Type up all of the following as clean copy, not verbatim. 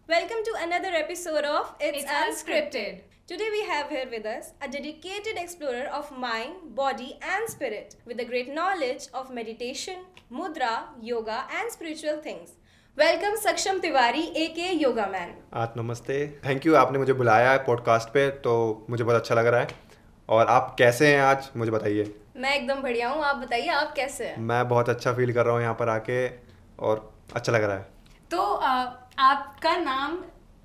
Welcome to another episode of It's It's Unscripted. Today we have here with us a dedicated explorer of mind, body, and spirit with a great knowledge of meditation, mudra, yoga, and spiritual things. Welcome Saksham Tiwari, aka Yoga Man. आप नमस्ते। Thank you, आपने मुझे बुलाया है podcast पे, तो मुझे बहुत अच्छा लग रहा है। और आप कैसे हैं आज, मुझे बताइए। मैं एकदम बढ़िया हूँ, आप बताइए आप कैसे हैं? मैं बहुत अच्छा फील कर रहा हूँ यहाँ पर आके, और अच्छा लग रहा है। तो आपका नाम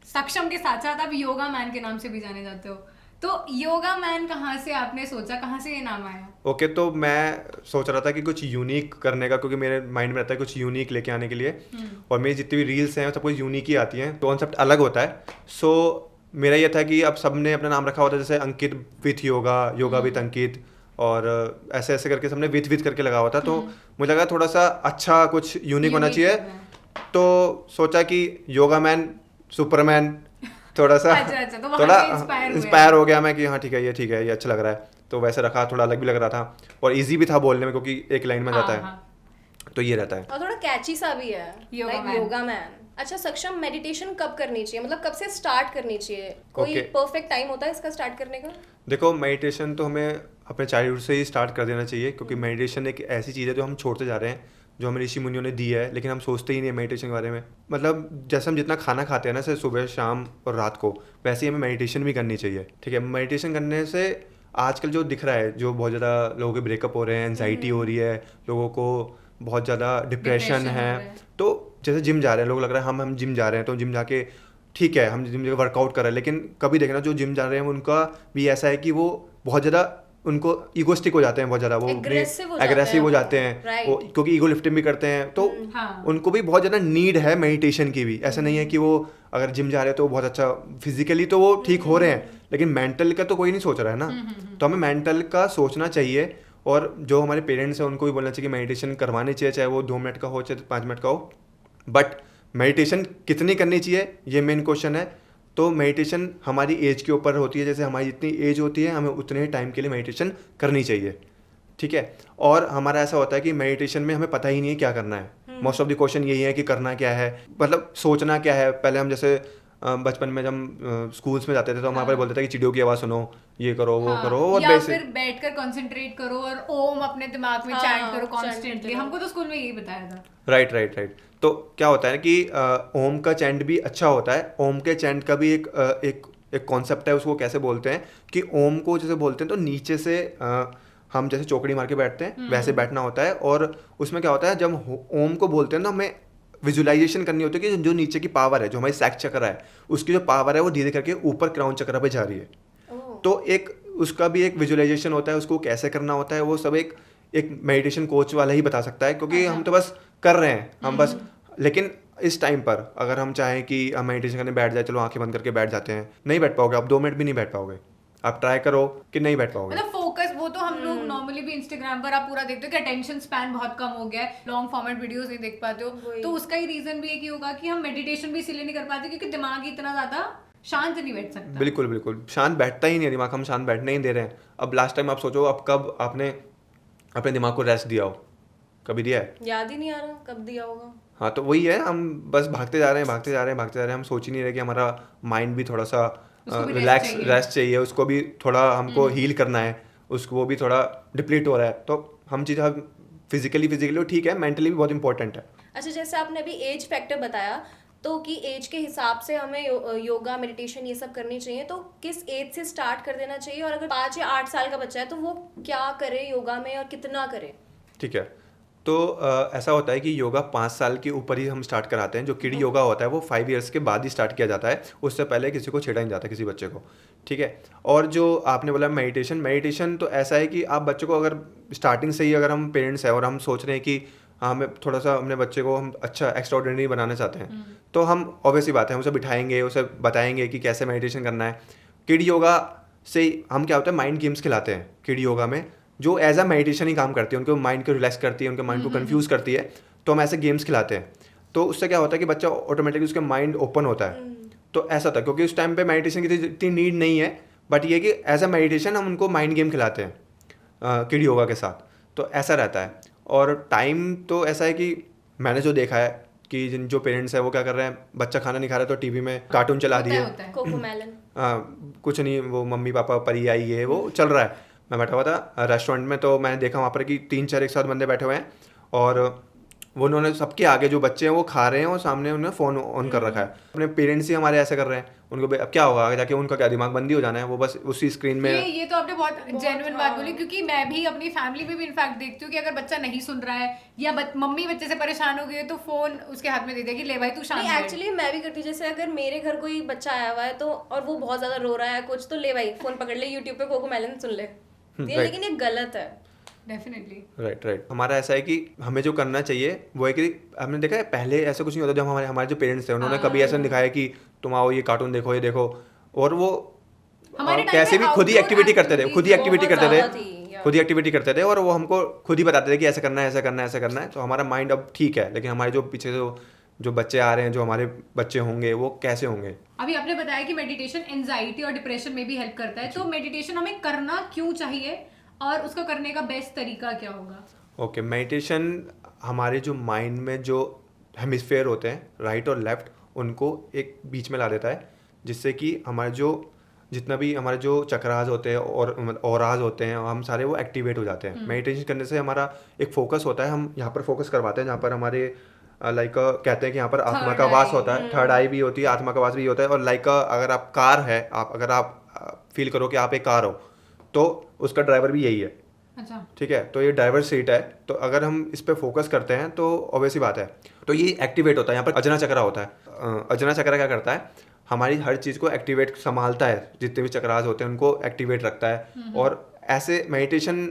सक्षम के साथ साथ आप योगा मैन के नाम से भी जाने जाते हो, तो योगा मैन कहाँ से आपने सोचा, कहाँ से ये नाम आया? ओके, तो मैं सोच रहा था कि कुछ यूनिक करने का, क्योंकि मेरे माइंड में रहता है कुछ यूनिक लेके आने के लिए। और मेरी जितनी भी रील्स हैं सब कुछ यूनिक ही आती हैं, कॉन्सेप्ट अलग होता है। सो मेरा ये था कि अब सबने अपना नाम रखा होता है, जैसे अंकित विथ योगा, योगा विथ अंकित, और ऐसे ऐसे करके सबने विथ करके लगा हुआ था। तो मुझे लगा थोड़ा सा अच्छा कुछ यूनिक होना Unique चाहिए। करना है। तो सोचा कि योगा मैन, सुपरमैन, थोड़ा सा अच्छा, तो वहाँ थोड़ा से inspire इंस्पायर हो गया मैं कि हाँ ठीक है, ये अच्छा लग रहा है। तो वैसे रखा, थोड़ा अलग भी लग रहा था और इजी भी था बोलने में, क्योंकि एक लाइन में जाता है। हाँ। तो ये रहता है। और थोड़ा कैची सा भी है, yoga like man. Yoga man. अच्छा सक्षम, मेडिटेशन कब करनी चाहिए, मतलब कब से स्टार्ट करनी चाहिए? कोई Okay. परफेक्ट टाइम होता है इसका स्टार्ट करने का? देखो, मेडिटेशन तो हमें अपने चाइल्डहुड से ही स्टार्ट कर देना चाहिए, क्योंकि मेडिटेशन एक ऐसी चीज़ है जो हम छोड़ते जा रहे हैं, जो हमें ऋषि मुनियों ने दी है, लेकिन हम सोचते ही नहीं है मेडिटेशन के बारे में। मतलब जैसे हम जितना खाना खाते हैं ना, जैसे सुबह शाम और रात को, वैसे ही हमें मेडिटेशन भी करनी चाहिए। ठीक है, मेडिटेशन करने से आजकल जो दिख रहा है, जो बहुत ज़्यादा लोगों के ब्रेकअप हो रहे हैं, एनजाइटी हो रही है, लोगों को बहुत ज़्यादा डिप्रेशन Depression हो रहा है। है। तो जैसे जिम जा रहे हैं लोग, लग रहा है हम जिम जा रहे हैं, तो जिम जाके ठीक है, हम जिम जाके वर्कआउट कर रहे हैं, लेकिन कभी देखना जो जिम जा रहे हैं उनका भी ऐसा है कि वो बहुत ज़्यादा उनको ईगोस्टिक हो जाते हैं, बहुत ज़्यादा वो एग्रेसिव हो जाते हैं, right. वो क्योंकि ईगो लिफ्टिंग भी करते हैं। तो हाँ। उनको भी बहुत ज़्यादा नीड है मेडिटेशन की भी। ऐसा नहीं है कि वो अगर जिम जा रहे हैं तो बहुत अच्छा फिजिकली तो वो ठीक हो रहे हैं, लेकिन मेंटल का तो कोई नहीं सोच रहा है ना। तो हमें मेंटल का सोचना चाहिए, और जो हमारे पेरेंट्स हैं उनको भी बोलना चाहिए कि मेडिटेशन करवानी चाहिए, चाहे वो 2 मिनट का हो चाहे 5 मिनट का हो। बट मेडिटेशन कितनी करनी चाहिए, ये मेन क्वेश्चन है। तो मेडिटेशन हमारी एज के ऊपर होती है, जैसे हमारी जितनी एज होती है हमें उतने ही टाइम के लिए मेडिटेशन करनी चाहिए। ठीक है, और हमारा ऐसा होता है कि मेडिटेशन में हमें पता ही नहीं है क्या करना है। मोस्ट ऑफ द क्वेश्चन यही है कि करना क्या है, मतलब सोचना क्या है। पहले हम जैसे बचपन में जब स्कूल्स में जाते थे तो हम वहाँ पर बोलते थे कि चिड़ियों की आवाज़ सुनो, ये करो वो हाँ, करो, और या बेसिक। फिर बैठकर कंसंट्रेट करो और ओम अपने दिमाग में हाँ, चैंट करो chant कॉन्स्टेंटली। करते हमको तो स्कूल में यही बताया था। राइट। तो क्या होता है कि ओम का चैंट भी अच्छा होता है। ओम के चैंट का भी एक कॉन्सेप्ट है, उसको कैसे बोलते हैं कि ओम को जैसे बोलते हैं तो नीचे से हम जैसे चौकड़ी मार के बैठते हैं वैसे बैठना होता है। और उसमें क्या होता है, जब ओम को बोलते हैं ना, हमें विजुअलाइजेशन करनी होती है कि जो नीचे की पावर है, जो हमारी सैक चक्र है, उसकी जो पावर है वो धीरे करके ऊपर क्राउन चक्र पे जा रही है। ओह। तो एक उसका भी एक विजुअलाइजेशन होता है, उसको कैसे करना होता है वो सब एक मेडिटेशन कोच वाला ही बता सकता है, क्योंकि हम तो बस कर रहे हैं, हम बस। लेकिन इस टाइम पर अगर हम चाहें कि हम मेडिटेशन करने बैठ जाए, चलो आंखें बंद करके बैठ जाते हैं, नहीं बैठ पाओगे आप, 2 मिनट भी नहीं बैठ पाओगे। आप ट्राई करो कि नहीं बैठ पाओगे। मतलब फोकस, वो तो हम लोग नॉर्मली भी इंस्टाग्राम पर आप पूरा देखते हो कि अटेंशन स्पैन बहुत कम हो गया है, लॉन्ग फॉर्मेट वीडियोस नहीं देख पाते हो। वही। तो उसका ही रीजन भी एक ही होगा कि हम मेडिटेशन भी इसीलिए नहीं कर पाते क्योंकि दिमाग ही इतना ज्यादा शांत नहीं बैठ सकता। बिल्कुल शांत बैठता ही नहीं है दिमाग, हम शांत बैठने ही नहीं दे रहे हैं। अब लास्ट टाइम आप सोचो, अब कब आपने अपने दिमाग को रेस्ट दिया हो, कभी दिया है? याद ही नहीं आ रहा कब दिया होगा। हाँ, तो वही है, हम बस भागते जा रहे हैं, हम सोच ही नहीं रहे कि हमारा माइंड भी थोड़ा सा उसको भी रिलैक्स रेस्ट चाहिए, उसको भी थोड़ा हमको हील करना है, उसको वो भी थोड़ा डिप्लीट हो रहा है। तो हम चीज़ें फिजिकली ठीक है, मेंटली भी बहुत इंपॉर्टेंट है। अच्छा, जैसे आपने अभी एज फैक्टर बताया, तो कि एज के हिसाब से हमें योगा मेडिटेशन ये सब करनी चाहिए, तो किस एज से स्टार्ट कर देना चाहिए? और अगर 5 या 8 साल का बच्चा है तो वो क्या करे योगा में और कितना करे? ठीक है, तो ऐसा होता है कि योगा 5 साल के ऊपर ही हम स्टार्ट कराते हैं। जो किड योगा होता है वो 5 इयर्स के बाद ही स्टार्ट किया जाता है, उससे पहले किसी को छेड़ा नहीं जाता, किसी बच्चे को। ठीक है, और जो आपने बोला मेडिटेशन तो ऐसा है कि आप बच्चों को अगर स्टार्टिंग से ही, अगर हम पेरेंट्स हैं और हम सोच रहे हैं कि हमें थोड़ा सा अपने बच्चे को हम अच्छा एक्स्ट्राऑर्डिनरी बनाना चाहते हैं, तो हम ऑब्वियसली बात है, हम उसे बिठाएंगे, उसे बताएंगे कि कैसे मेडिटेशन करना है। किड योगा से हम क्या होता है, माइंड गेम्स खिलाते हैं किड योगा में, जो एज अ मेडिटेशन ही काम करती है, उनके माइंड को रिलैक्स करती है, उनके माइंड को कंफ्यूज करती है। तो हम ऐसे गेम्स खिलाते हैं, तो उससे क्या होता है कि बच्चा ऑटोमेटिकली उसका माइंड ओपन होता है। तो ऐसा था, क्योंकि उस टाइम पे मेडिटेशन की इतनी नीड नहीं है, बट ये कि एज अ मेडिटेशन हम उनको माइंड गेम खिलाते हैं किड योगा के साथ। तो ऐसा रहता है। और टाइम तो ऐसा है कि मैंने जो देखा है कि जिन जो पेरेंट्स है वो क्या कर रहे हैं, बच्चा खाना नहीं खा रहा तो टीवी में कार्टून चला दिए, होता है। कोकोमेलन। कुछ नहीं, वो मम्मी पापा परी आई है वो चल रहा है। मैं बैठा हुआ था रेस्टोरेंट में, तो मैंने देखा वहाँ पर कि 3-4 एक साथ बंदे बैठे हुए हैं और वो उन्होंने सबके आगे जो बच्चे हैं वो खा रहे हैं और सामने उन्होंने फ़ोन ऑन कर रखा है। अपने पेरेंट्स ही हमारे ऐसे कर रहे हैं, उनको अब क्या होगा आगे जाके, उनका क्या दिमाग बंदी हो जाना है, वो बस उसी स्क्रीन में। ये तो आपने बहुत जेन्युइन बात बोली, क्योंकि मैं भी अपनी फैमिली में भी इनफैक्ट देखती हूँ कि अगर बच्चा नहीं सुन रहा है या मम्मी बच्चे से परेशान हो गई है तो फोन उसके हाथ में दे देगी, ले भाई तू शांत नहीं, एक्चुअली मैं भी करती हूँ। जैसे अगर मेरे घर कोई बच्चा आया हुआ है तो और वो बहुत ज्यादा रो रहा है कुछ, तो ले भाई फोन पकड़ ले, यूट्यूब पे कोकोमेलन सुन ले। लेकिन ये गलत है। डेफिनेटली। राइट। हमारा ऐसा है कि हमें जो करना चाहिए वो है कि हमने देखा है पहले ऐसा कुछ नहीं होता, जब हमारे हमारे जो पेरेंट्स थे उन्होंने कभी ऐसा नहीं दिखाया कि तुम आओ ये कार्टून देखो ये देखो, और वो कैसे भी खुद ही एक्टिविटी करते थे, खुद ही एक्टिविटी करते थे और वो हमको खुद ही बताते थे कि ऐसा करना है, ऐसा करना है, ऐसा करना है। तो हमारा माइंड अब ठीक है, लेकिन हमारे जो पीछे जो बच्चे आ रहे हैं, जो हमारे बच्चे होंगे वो कैसे होंगे। अभी आपने बताया कि मेडिटेशन एंजाइटी और डिप्रेशन में भी हेल्प करता है, तो मेडिटेशन हमें करना क्यों चाहिए और उसका करने का बेस्ट तरीका क्या होगा? ओके, मेडिटेशन हमारे जो माइंड में जो हेमिस्फेयर होते हैं राइट और लेफ्ट, उनको एक बीच में ला देता है, जिससे कि हमारे जो जितना भी हमारे जो चक्रास होते हैं और औराज होते हैं हम सारे वो एक्टिवेट हो जाते हैं। मेडिटेशन करने से हमारा एक फोकस होता है, हम यहाँ पर फोकस करवाते हैं जहाँ पर हमारे लाइक कहते हैं कि यहाँ पर आत्मा का वास होता है, थर्ड आई भी होती है, आत्मा का वास भी होता है। और लाइक अगर आप कार है, अगर आप फील करो कि आप एक कार हो तो उसका ड्राइवर भी यही है। अच्छा, ठीक है, तो ये ड्राइवर सीट है, तो अगर हम इस पर फोकस करते हैं तो ऑब्वियसली बात है, तो ये एक्टिवेट होता है। यहाँ पर अजना चक्रा होता है। अजना चक्रा क्या करता है, हमारी हर चीज़ को एक्टिवेट संभालता है, जितने भी चक्रास होते हैं उनको एक्टिवेट रखता है। और ऐसे मेडिटेशन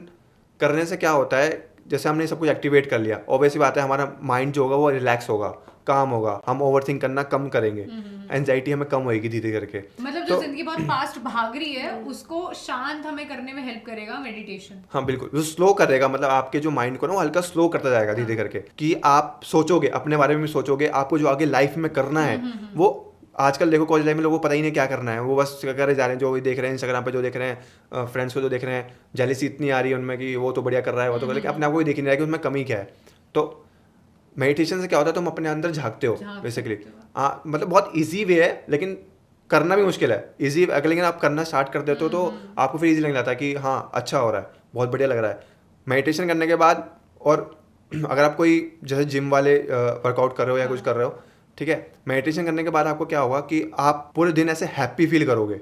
करने से क्या होता है, जैसे हमने सब कुछ एक्टिवेट कर लिया, ऑब्वियसली बात है हमारा माइंड जो होगा वो रिलैक्स होगा, काम होगा, हम ओवरथिंक करना कम करेंगे, एंजाइटी हमें कम होगी धीरे करके। मतलब जो जिंदगी बहुत फास्ट भाग रही है उसको शांत हमें करने में हेल्प करेगा मेडिटेशन। हाँ बिल्कुल, वो स्लो करेगा, मतलब आपके जो माइंड को ना वो हल्का स्लो करता जाएगा धीरे करके, कि आप सोचोगे अपने बारे में, सोचोगे आपको जो आगे लाइफ में करना है। वो आजकल देखो कॉलेज लाइफ में लोगों को पता ही नहीं क्या करना है, वो बस करे जा रहे हैं, जो भी देख रहे हैं इंस्टाग्राम पे, जो देख रहे हैं फ्रेंड्स को जो देख रहे हैं, जेलिसी इतनी आ रही है उनमें कि वो तो बढ़िया कर रहा है, वो तो लेकिन अपने आपको ही देख नहीं रहा है कि उसमें कमी क्या है। तो मेडिटेशन से क्या होता है, तुम अपने अंदर झांकते हो बेसिकली। मतलब बहुत ईजी वे है, लेकिन करना भी मुश्किल है। ईजी अगर लेकिन आप करना स्टार्ट कर देते हो तो आपको फिर ईजी लगने लगता है कि हाँ अच्छा हो रहा है, बहुत बढ़िया लग रहा है मेडिटेशन करने के बाद। और अगर आप कोई जैसे जिम वाले वर्कआउट कर रहे हो या कुछ कर रहे हो, ठीक है, मेडिटेशन करने के बाद आपको क्या होगा कि आप पूरे दिन ऐसे हैप्पी फील करोगे।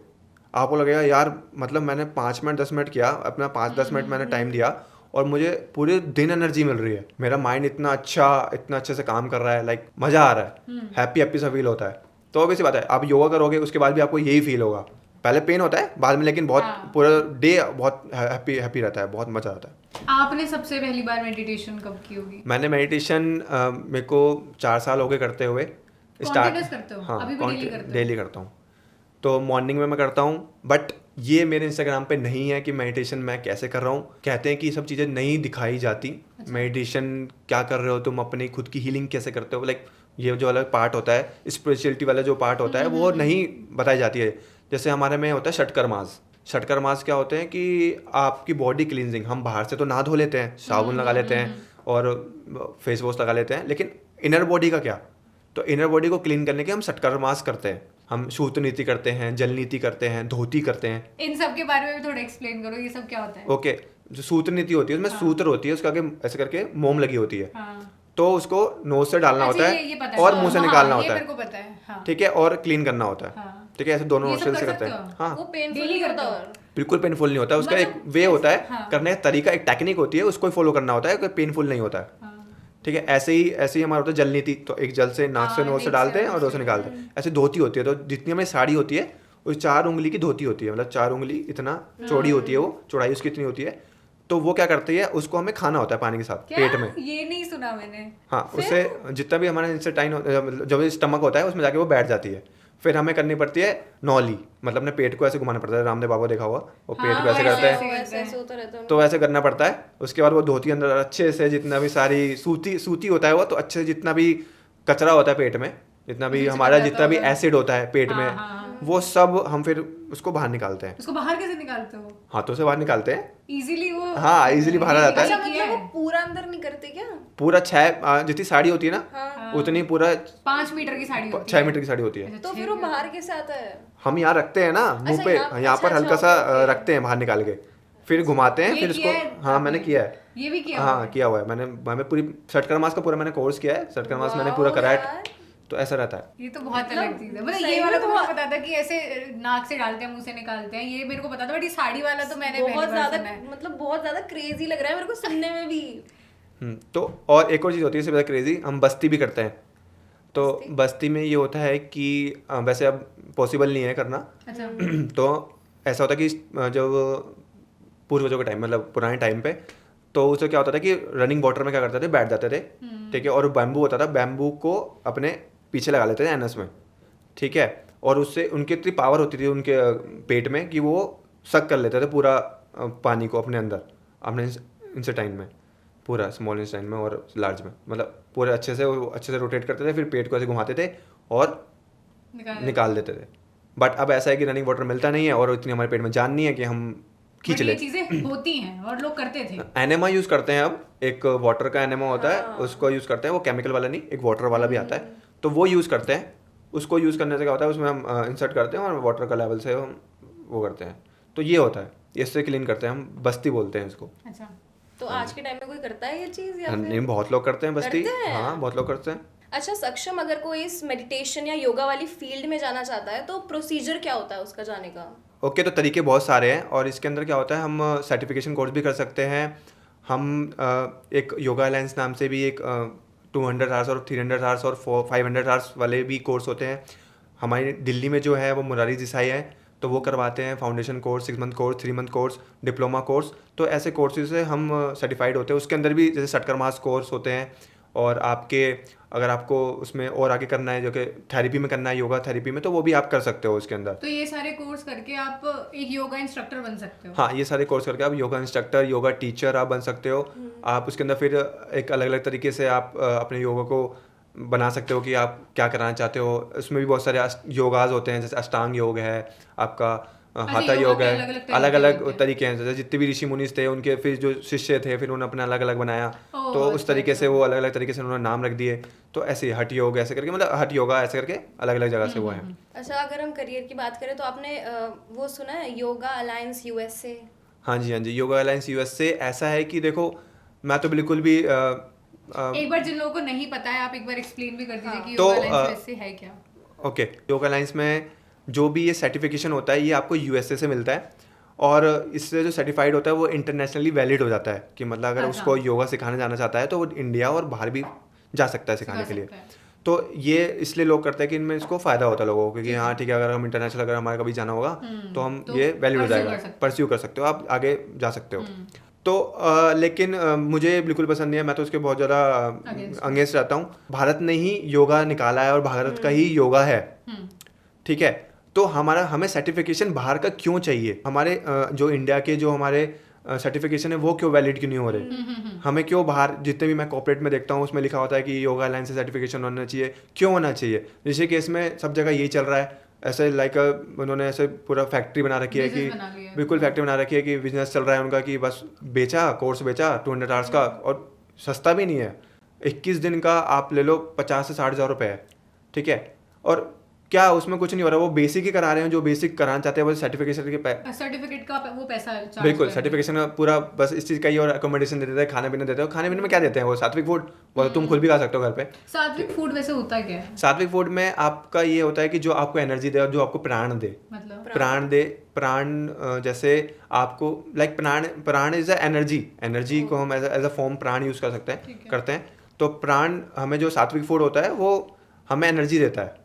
आपको लगेगा यार मतलब मैंने 5 मिनट 10 मिनट किया, अपना 5-10 मिनट मैंने टाइम दिया और मुझे पूरे दिन एनर्जी मिल रही है, मेरा माइंड इतना अच्छे से काम कर रहा है, लाइक मज़ा आ रहा है, हैप्पी सा फील होता है। तो ऑब्वियसली बात है आप योगा करोगे उसके बाद भी आपको यही फील होगा, पहले पेन होता है बाद में, लेकिन बहुत पूरा डे बहुत हैप्पी रहता है, बहुत मज़ा आता है। आपने सबसे पहली बार मेडिटेशन कब की होगी? मैंने मेडिटेशन मेरे को 4 साल हो गए करते हुए। करते हो? हाँ, अभी भी डेली करते हो? डेली करता हूँ, तो मॉर्निंग में मैं करता हूँ। बट ये मेरे इंस्टाग्राम पे नहीं है कि मेडिटेशन मैं कैसे कर रहा हूँ। कहते हैं कि ये सब चीज़ें नहीं दिखाई जाती। अच्छा। मेडिटेशन क्या कर रहे हो तुम, अपनी खुद की हीलिंग कैसे करते हो, लाइक ये जो अलग पार्ट होता है, स्पिरिचुअलिटी वाला जो पार्ट होता है वो नहीं बताई जाती है। जैसे हमारे में होता है षटकर्मास। षटकर्मास क्या होते हैं कि आपकी बॉडी क्लींजिंग, हम बाहर से तो नहा धो लेते हैं, साबुन लगा लेते हैं और फेस वॉश लगा लेते हैं, लेकिन इनर बॉडी का क्या? तो इनर बॉडी को क्लीन करने के हम षटकर्मास करते हैं, हम सूत्र नीति करते हैं, जल नीति करते हैं, धोती करते हैं। इन सब के बारे में भी थोड़ा एक्सप्लेन करो, ये सब क्या होता है? ओके, जो सूत्र नीति होती है उसमें सूत्र होती है, उसके आगे ऐसे करके मोम लगी होती है। तो उसको नोज से डालना होता है और मुंह से निकालना होता है, ठीक है, और क्लीन करना होता है, ठीक है, ऐसे दोनों नोस्ट्रिल से करते हैं। हाँ, वो पेनफुल नहीं होता, बिल्कुल पेनफुल नहीं होता, उसका एक वे होता है करने का तरीका, एक टेक्निक होती है, उसको फॉलो करना होता है, कोई पेनफुल नहीं होता है। ठीक है, ऐसे ही हमारा होता है जल नीति। तो एक जल से नाक से नोज से डालते हैं और नोज से निकालते हैं। ऐसे धोती होती है, तो जितनी हमें साड़ी होती है वो 4 उंगली की धोती होती है, मतलब 4 उंगली इतना चौड़ी होती है, वो चौड़ाई उसकी इतनी होती है। तो वो क्या करती है, उसको हमें खाना होता है पानी के साथ पेट में। ये नहीं सुना मैंने। हाँ, उससे जितना भी हमारा इंटेस्टाइन जब स्टमक होता है उसमें जाके वो बैठ जाती है। फिर हमें करनी पड़ती है नौली, मतलब अपने पेट को ऐसे घुमाना पड़ता है। रामदेव बाबा देखा हुआ, वो पेट को ऐसे करते हैं, तो वैसे करना पड़ता है। उसके बाद वो धोती अंदर अच्छे से, जितना भी सारी सूती होता है वो, तो अच्छे से जितना भी कचरा होता है पेट में, जितना भी हमारा जितना भी एसिड होता है पेट में, वो सब हम फिर उसको बाहर निकालते हैं। उसको बाहर कैसे निकालते हो? हाथों से बाहर निकालते हैं इजीली। वो हाँ इजीली बाहर आ जाता है। मतलब वो पूरा अंदर नहीं करते क्या? पूरा 6 जितनी साड़ी होती है ना, उतनी पूरा 5 मीटर की साड़ी होती 6 मीटर की साड़ी होती है। तो फिर वो बाहर कैसे आता है? हम यहाँ रखते हैं ना मुंह अच्छा, पे, यहाँ- यहाँ पर अच्छा, हल्का अच्छा, सा ओके। रखते हैं बाहर निकाल के, फिर घुमाते हैं, ये फिर किया उसको। है हाँ मैंने आपने? किया है। ये भी किया हाँ हुआ है? किया हुआ है मैंने पूरी सटकर मास का पूरा मैंने कोर्स किया है, सटकर मास मैंने पूरा वाओ करा है, यार। तो ऐसा रहता है। ये तो बहुत अलग चीज है। मतलब सही ये वाला में तो मुझे बहुत- पता था कि ऐसे नाक से डालते हैं, मुंह से निकालते हैं, ये मेरे को पता था, बट ये साड़ी वाला तो मैंने पहली बहुत बार ज्यादा सुना है। मतलब बहुत ज्यादा क्रेजी लग रहा है मेरे को सुनने में भी। तो और एक और चीज़ होती है इससे ज़्यादा क्रेजी, हम बस्ती भी करते हैं। तो बस्ती में ये होता है कि वैसे अब पॉसिबल नहीं है करना, अच्छा। तो ऐसा होता है कि जब पूर्वजों के टाइम मतलब पुराने टाइम पे, तो उससे क्या होता था कि रनिंग वाटर में क्या करते थे, बैठ जाते थे, ठीक है, और बैम्बू होता था, बैम्बू को अपने पीछे लगा लेते थे एनस में, ठीक है, और उससे उनकी इतनी पावर होती थी उनके पेट में कि वो सक कर लेते थे पूरा पानी को अपने अंदर, अपने इंसेटाइन में, पूरा स्मॉल इंसेटाइन में और लार्ज में, मतलब पूरे अच्छे से रोटेट करते थे, फिर पेट को ऐसे घुमाते थे और निकाल देते थे। बट अब ऐसा है कि रनिंग वाटर मिलता नहीं है और इतनी हमारे पेट में जान नहीं है कि हम खींच But ले। ये चीजें होती हैं और लोग करते थे। एनेमा यूज करते हैं, अब एक वाटर का एनेमा होता है, उसको यूज करते हैं, वो केमिकल वाला नहीं, एक वाटर वाला भी आता है, तो वो यूज करते हैं। उसको यूज करने से क्या होता है, उसमें हम इंसर्ट करते हैं और वाटर का लेवल से हम वो करते हैं, तो ये होता है, इससे क्लीन करते हैं, हम बस्ती बोलते हैं इसको। अच्छा। तो आज के टाइम में कोई करता है ये चीज या नहीं, फिर? बहुत लोग करते हैं बस्ती, करते हैं? हाँ बहुत लोग करते हैं। अच्छा सक्षम, अगर कोई इस मेडिटेशन या योगा वाली फील्ड में जाना चाहता है तो प्रोसीजर क्या होता है उसका जाने का? ओके, तो तरीके बहुत सारे हैं और इसके अंदर क्या होता है, हम सर्टिफिकेशन कोर्स भी कर सकते हैं। हम एक योगा अलायंस नाम से भी एक 200 आवर्स और 300 आवर्स और 500 आवर्स वाले भी कोर्स होते हैं। हमारी दिल्ली में जो है वो मुरारी देसाई है, तो वो करवाते हैं foundation course, 6 month course, 3 month course, diploma course, तो ऐसे कोर्सेज से हम सर्टिफाइड होते हैं। उसके अंदर भी जैसे सटकर मास कोर्स होते हैं, और आपके अगर आपको उसमें और आगे करना है, जो कि थेरेपी में करना है, योगा थेरेपी में, तो वो भी आप कर सकते हो उसके अंदर। तो ये सारे कोर्स करके आप एक योगा इंस्ट्रक्टर बन सकते हो? हाँ, ये सारे कोर्स करके आप योगा इंस्ट्रक्टर, योगा टीचर आप बन सकते हो। आप उसके अंदर फिर एक अलग अलग तरीके से आप अपने योगा को बना सकते हो कि आप क्या कराना चाहते हो। उसमें भी बहुत सारे योगाज होते हैं, जैसे अष्टांग योग है, आपका हाथा योगा योग के है, अलग-अलग तरीके अलग अलग होते हैं। तरीके हैं। जैसे जितने भी ऋषि मुनिस थे, उनके फिर जो शिष्य थे, फिर उन्होंने अपना अलग अलग बनाया, ओह, तो उस अच्छा, तरीके से वो अलग अलग तरीके से उन्होंने नाम रख दिए। तो ऐसे ही हठ योग ऐसे करके, मतलब हठ योगा ऐसे करके अलग अलग जगह से वो है। अच्छा, अगर हम करियर की बात करें तो आपने वो सुना है योगा अलायंस यूएसए? हाँ जी, हाँ जी, योगा अलायंस यूएसए ऐसा है कि देखो, मैं तो बिल्कुल भी एक बार जिन लोगों को नहीं पता है, आप एक बार एक्सप्लेन भी कर दीजिए हाँ। कि तो, योगा अलायंस वैसे है क्या? ओके, योगा अलायंस में जो भी ये सर्टिफिकेशन होता है, ये आपको यूएसए से मिलता है, और इससे जो सर्टिफाइड होता है वो इंटरनेशनली वैलिड हो जाता है, कि मतलब अगर अच्छा। उसको योगा सिखाने जाना चाहता है तो वो इंडिया और बाहर भी जा सकता है सिखाने के लिए। सकता है। तो ये इसलिए लोग करते हैं कि इनमें इसको फ़ायदा होता है लोगों को, क्योंकि हाँ ठीक है, अगर हम इंटरनेशनल अगर हमारा कभी जाना होगा तो हम तो ये वैलिड हो pursue जाएगा, कर सकते हो। परस्यू कर सकते हो, आप आगे जा सकते हो। तो लेकिन मुझे बिल्कुल पसंद नहीं है, मैं तो उसके बहुत ज़्यादा अगेंस्ट रहता हूँ। भारत ने ही योगा निकाला है और भारत का ही योगा है, ठीक है, तो हमें सर्टिफिकेशन बाहर का क्यों चाहिए? हमारे जो इंडिया के जो हमारे सर्टिफिकेशन है वो क्यों वैलिड क्यों नहीं हो रहे? हमें क्यों बाहर, जितने भी मैं कॉर्पोरेट में देखता हूँ उसमें लिखा होता है कि योगा अलायंस से सर्टिफिकेशन होना चाहिए, क्यों होना चाहिए? ऋषिकेश में सब जगह यही चल रहा है, ऐसे लाइक उन्होंने ऐसे पूरा फैक्ट्री बना रखी है कि Business बना लिया है। बिल्कुल फैक्ट्री बना रखी है कि बिजनेस चल रहा है उनका, कि बस बेचा, कोर्स बेचा 200 आवर्स का, और सस्ता भी नहीं है, 21 दिन का आप ले लो 50 से 60 हज़ार रुपये है, ठीक है, और क्या उसमें कुछ नहीं हो रहा, वो बेसिक ही करा रहे हैं, जो बेसिक कराना चाहते हैं वो सर्टिफिकेशन के सर्टिफिकेट का वो पैसा charge बिल्कुल कर सर्टिफिकेशन का पूरा बस इस चीज़ का ही, और अकोमोडेशन देते हैं, खाने पीने देते हो, खाने पीने में क्या देते हैं वो सात्विक फूड, वो तुम खुद भी खा सकते हो घर पे। सात्विक फूड वैसे होता क्या है? सात्विक फूड में आपका ये होता है कि जो आपको एनर्जी दे और जो आपको प्राण दे, मतलब प्राण दे, प्राण जैसे आपको लाइक प्राण इज अ एनर्जी को हम एज अ फॉर्म प्राण यूज कर सकते हैं, करते हैं। तो प्राण हमें जो सात्विक फूड होता है वो हमें एनर्जी देता है,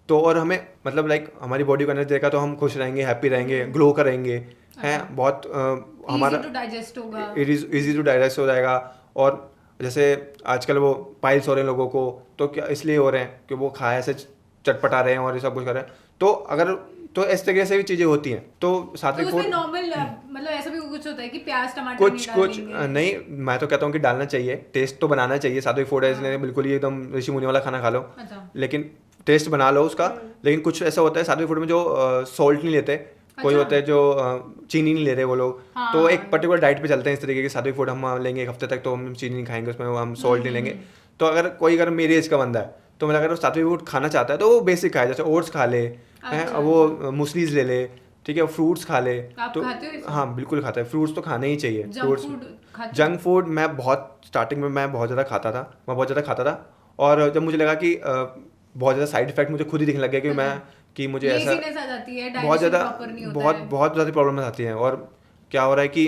तो और हमें मतलब लाइक हमारी बॉडी को एनर्जी देगा तो हम खुश रहेंगे, हैप्पी रहेंगे, ग्लो करेंगे, हैं बहुत हमारा easy to digest होगा। इजी टू डाइजेस्ट हो जाएगा। और जैसे आजकल वो पाइल्स हो रहे हैं लोगों को, तो क्या इसलिए हो रहे हैं कि वो खाए से चटपटा रहे हैं और ये सब कुछ कर रहे हैं, तो अगर तो इस तरीके से भी चीज़ें होती हैं। तो तो सात्विक उसमें फूड नॉर्मल मतलब ऐसा भी कुछ होता है कि प्याज टमाटर कुछ नहीं कुछ डालेंगे? नहीं, मैं तो कहता हूँ कि डालना चाहिए, टेस्ट तो बनाना चाहिए। सात्विक फूड है इसलिए बिल्कुल ही एकदम ऋषि मुनि वाला खाना खा लो, अच्छा। लेकिन टेस्ट बना लो उसका। लेकिन कुछ ऐसा होता है सात्विक फूड में जो सॉल्ट नहीं लेते, कोई होते हैं जो चीनी नहीं ले रहे वो लोग, तो एक पर्टिकुलर डाइट पे चलते हैं इस तरीके की। सात्विक फूड हम लेंगे एक हफ्ते तक, तो हम चीनी नहीं खाएंगे उसमें, हम सॉल्ट नहीं लेंगे, तो तो अगर मेरी एज का बंदा है तो मतलब अगर वो सात्विक फूड खाना चाहता है तो वो बेसिक खाए, जैसे ओट्स खा ले, हैं, अच्छा, वो मूसलीज ले ले, ठीक है, फ्रूट्स खा ले। आप तो खाते हो ये सब? हाँ बिल्कुल खाता है, फ्रूट्स तो खाने ही चाहिए। जंक फ्रूट्स, फूड खाते हो? जंक फूड मैं बहुत स्टार्टिंग में मैं बहुत ज़्यादा खाता था, और जब मुझे लगा कि बहुत ज़्यादा साइड इफेक्ट मुझे खुद ही दिखने लग गया कि मैं कि मुझे ऐसा लेजीनेस आ जाती है, बहुत डाइजेशन ज़्यादा प्रॉपर नहीं होता बहुत है। बहुत ज़्यादा प्रॉब्लम आती हैं। और क्या हो रहा है कि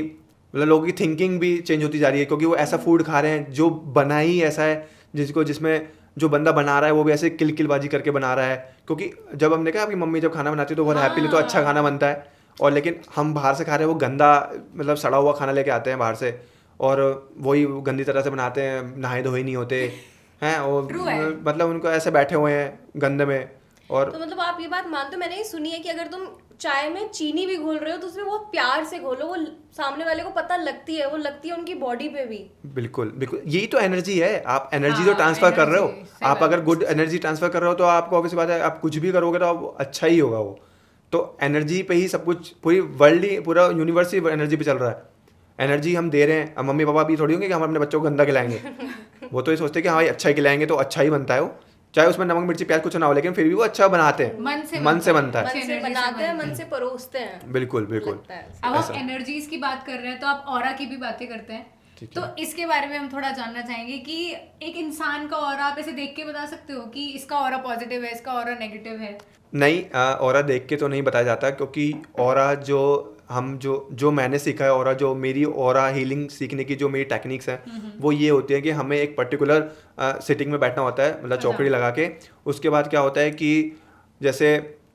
मतलब लोगों की थिंकिंग भी चेंज होती जा रही है, क्योंकि वो ऐसा फूड खा रहे हैं जो बना ही ऐसा है जिसमें जो बंदा बना रहा है वो भी ऐसे किलबाजी करके बना रहा है। क्योंकि जब हमने कहा आपकी मम्मी जब खाना बनाती है तो बहुत हैप्पीली तो अच्छा खाना बनता है, और लेकिन हम बाहर से खा रहे हैं वो गंदा मतलब सड़ा हुआ खाना लेके आते हैं बाहर से, और वही गंदी तरह से बनाते हैं, नहाए धोए नहीं होते हैं, और True है। मतलब उनको ऐसे बैठे हुए हैं गंदे में। और तो मतलब आप ये बात मानते हो, मैंने ये सुनी है कि अगर तुम चाय में चीनी भी घोल रहे हो तो उसमें बहुत प्यार से घोलो, वो सामने वाले को पता लगती है, वो लगती है उनकी बॉडी पे भी। बिल्कुल बिल्कुल, यही तो एनर्जी है। आप एनर्जी हाँ, जो ट्रांसफर कर रहे हो, energy, सही आप बात अगर है। गुड एनर्जी ट्रांसफर कर रहे हो तो आपको ऑब्वियस बात है आप कुछ भी करोगे तो आप अच्छा ही होगा वो। तो एनर्जी पे ही सब कुछ, पूरी वर्ल्ड ही, पूरा यूनिवर्स ही एनर्जी पे चल रहा है। एनर्जी हम दे रहे हैं। अब मम्मी पापा भी थोड़ी होंगे कि हम अपने बच्चों को गंदा खिलाएंगे वो तो ये सोचते हैं कि हाँ भाई अच्छा ही खिलाएंगे तो अच्छा ही बनता है वो, चाहे उसमें नमक मिर्ची प्याज कुछ ना हो, लेकिन फिर भी वो अच्छा बनाते हैं, मन से मन से बनता मन है। से energy से बनाते हैं, बनते मन से परोसते हैं। बिल्कुल बिल्कुल। लगता है। अब आप ऐसा। एनर्जीज की बात कर रहे हैं तो आप ऑरा की भी बातें करते हैं, ठीक तो इसके बारे में हम थोड़ा जानना चाहेंगे कि एक इंसान का ऑरा आप ऐसे देख के बता सकते हो कि इसका ऑरा पॉजिटिव है, इसका ऑरा नेगेटिव है? नहीं, ऑरा देख के तो नहीं बताया जाता, क्योंकि ऑरा जो मैंने सीखा है, ऑरा जो मेरी ऑरा हीलिंग सीखने की जो मेरी टेक्निक्स हैं वो ये होती है कि हमें एक पर्टिकुलर सिटिंग में बैठना होता है, मतलब चौकड़ी लगा के। उसके बाद क्या होता है कि जैसे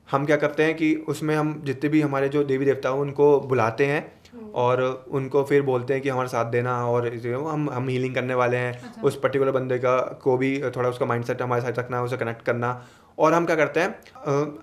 हम क्या करते हैं कि उसमें हम जितने भी हमारे जो देवी देवता हैं उनको बुलाते हैं और उनको फिर बोलते हैं कि हमारे साथ देना, और हम हीलिंग करने वाले हैं। उस पर्टिकुलर बंदे को भी थोड़ा उसका माइंडसेट हमारे साथ रखना, उसे कनेक्ट करना। और हम क्या करते हैं,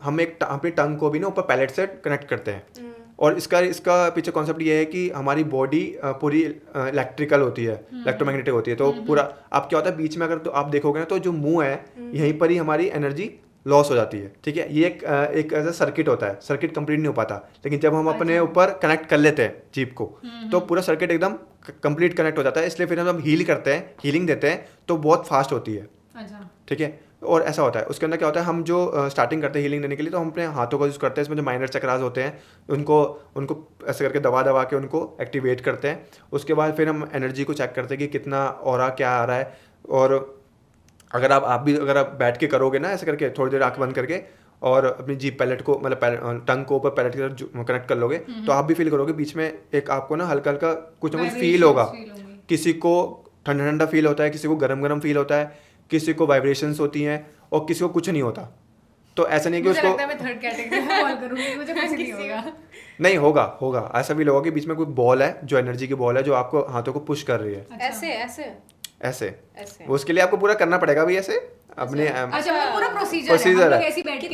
हम अपनी टंग को भी ना ऊपर पैलेट से कनेक्ट करते हैं। और इसका पीछे कॉन्सेप्ट ये है कि हमारी बॉडी पूरी इलेक्ट्रिकल होती है, इलेक्ट्रोमैग्नेटिक होती है। तो पूरा अब क्या होता है बीच में अगर तो आप देखोगे ना तो जो मुंह है यहीं पर ही हमारी एनर्जी लॉस हो जाती है, ठीक है। ये एक ऐसा सर्किट होता है, सर्किट कंप्लीट नहीं हो पाता, लेकिन जब हम अपने ऊपर कनेक्ट कर लेते हैं जीप को तो पूरा सर्किट एकदम कंप्लीट कनेक्ट हो जाता है। इसलिए फिर हम हील करते हैं, हीलिंग देते हैं तो बहुत फास्ट होती है, अच्छा, ठीक है। और ऐसा होता है, उसके अंदर क्या होता है, हम जो स्टार्टिंग करते हैं हीलिंग देने के लिए तो हम अपने हाथों का यूज़ करते हैं। इसमें जो माइनर चक्रास होते हैं उनको ऐसे करके दबा के उनको एक्टिवेट करते हैं। उसके बाद फिर हम एनर्जी को चेक करते हैं कि कितना ऑरा क्या आ रहा है। और अगर आप बैठ के करोगे ना ऐसे करके थोड़ी देर आँख बंद करके और अपनी जीप पैलेट को मतलब टंग को ऊपर पैलेट की तरफ कनेक्ट कर लोगे तो आप भी फील करोगे बीच में एक आपको ना हल्का हल्का कुछ ना कुछ फील होगा। किसी को ठंडा ठंडा फील होता है, किसी को गरम गरम फील होता है, किसी को वाइब्रेशंस होती हैं और किसी को कुछ नहीं होता। तो ऐसा नहीं कि मुझे उसको लगता है मैं थर्ड कैटेगरी में कॉल करूंगी, मुझे कुछ नहीं होगा। नहीं होगा ऐसा भी होगा कि बीच में कोई बॉल है जो एनर्जी की बॉल है जो आपको हाथों को पुश कर रही है। अच्छा। ऐसे ऐसे ऐसे ऐसे वो उसके लिए आपको पूरा करना पड़ेगा भी ऐसे अपने अच्छा, मतलब पूरा प्रोसीजर Procedure है, हम लोग है। ऐसे ही बैठ के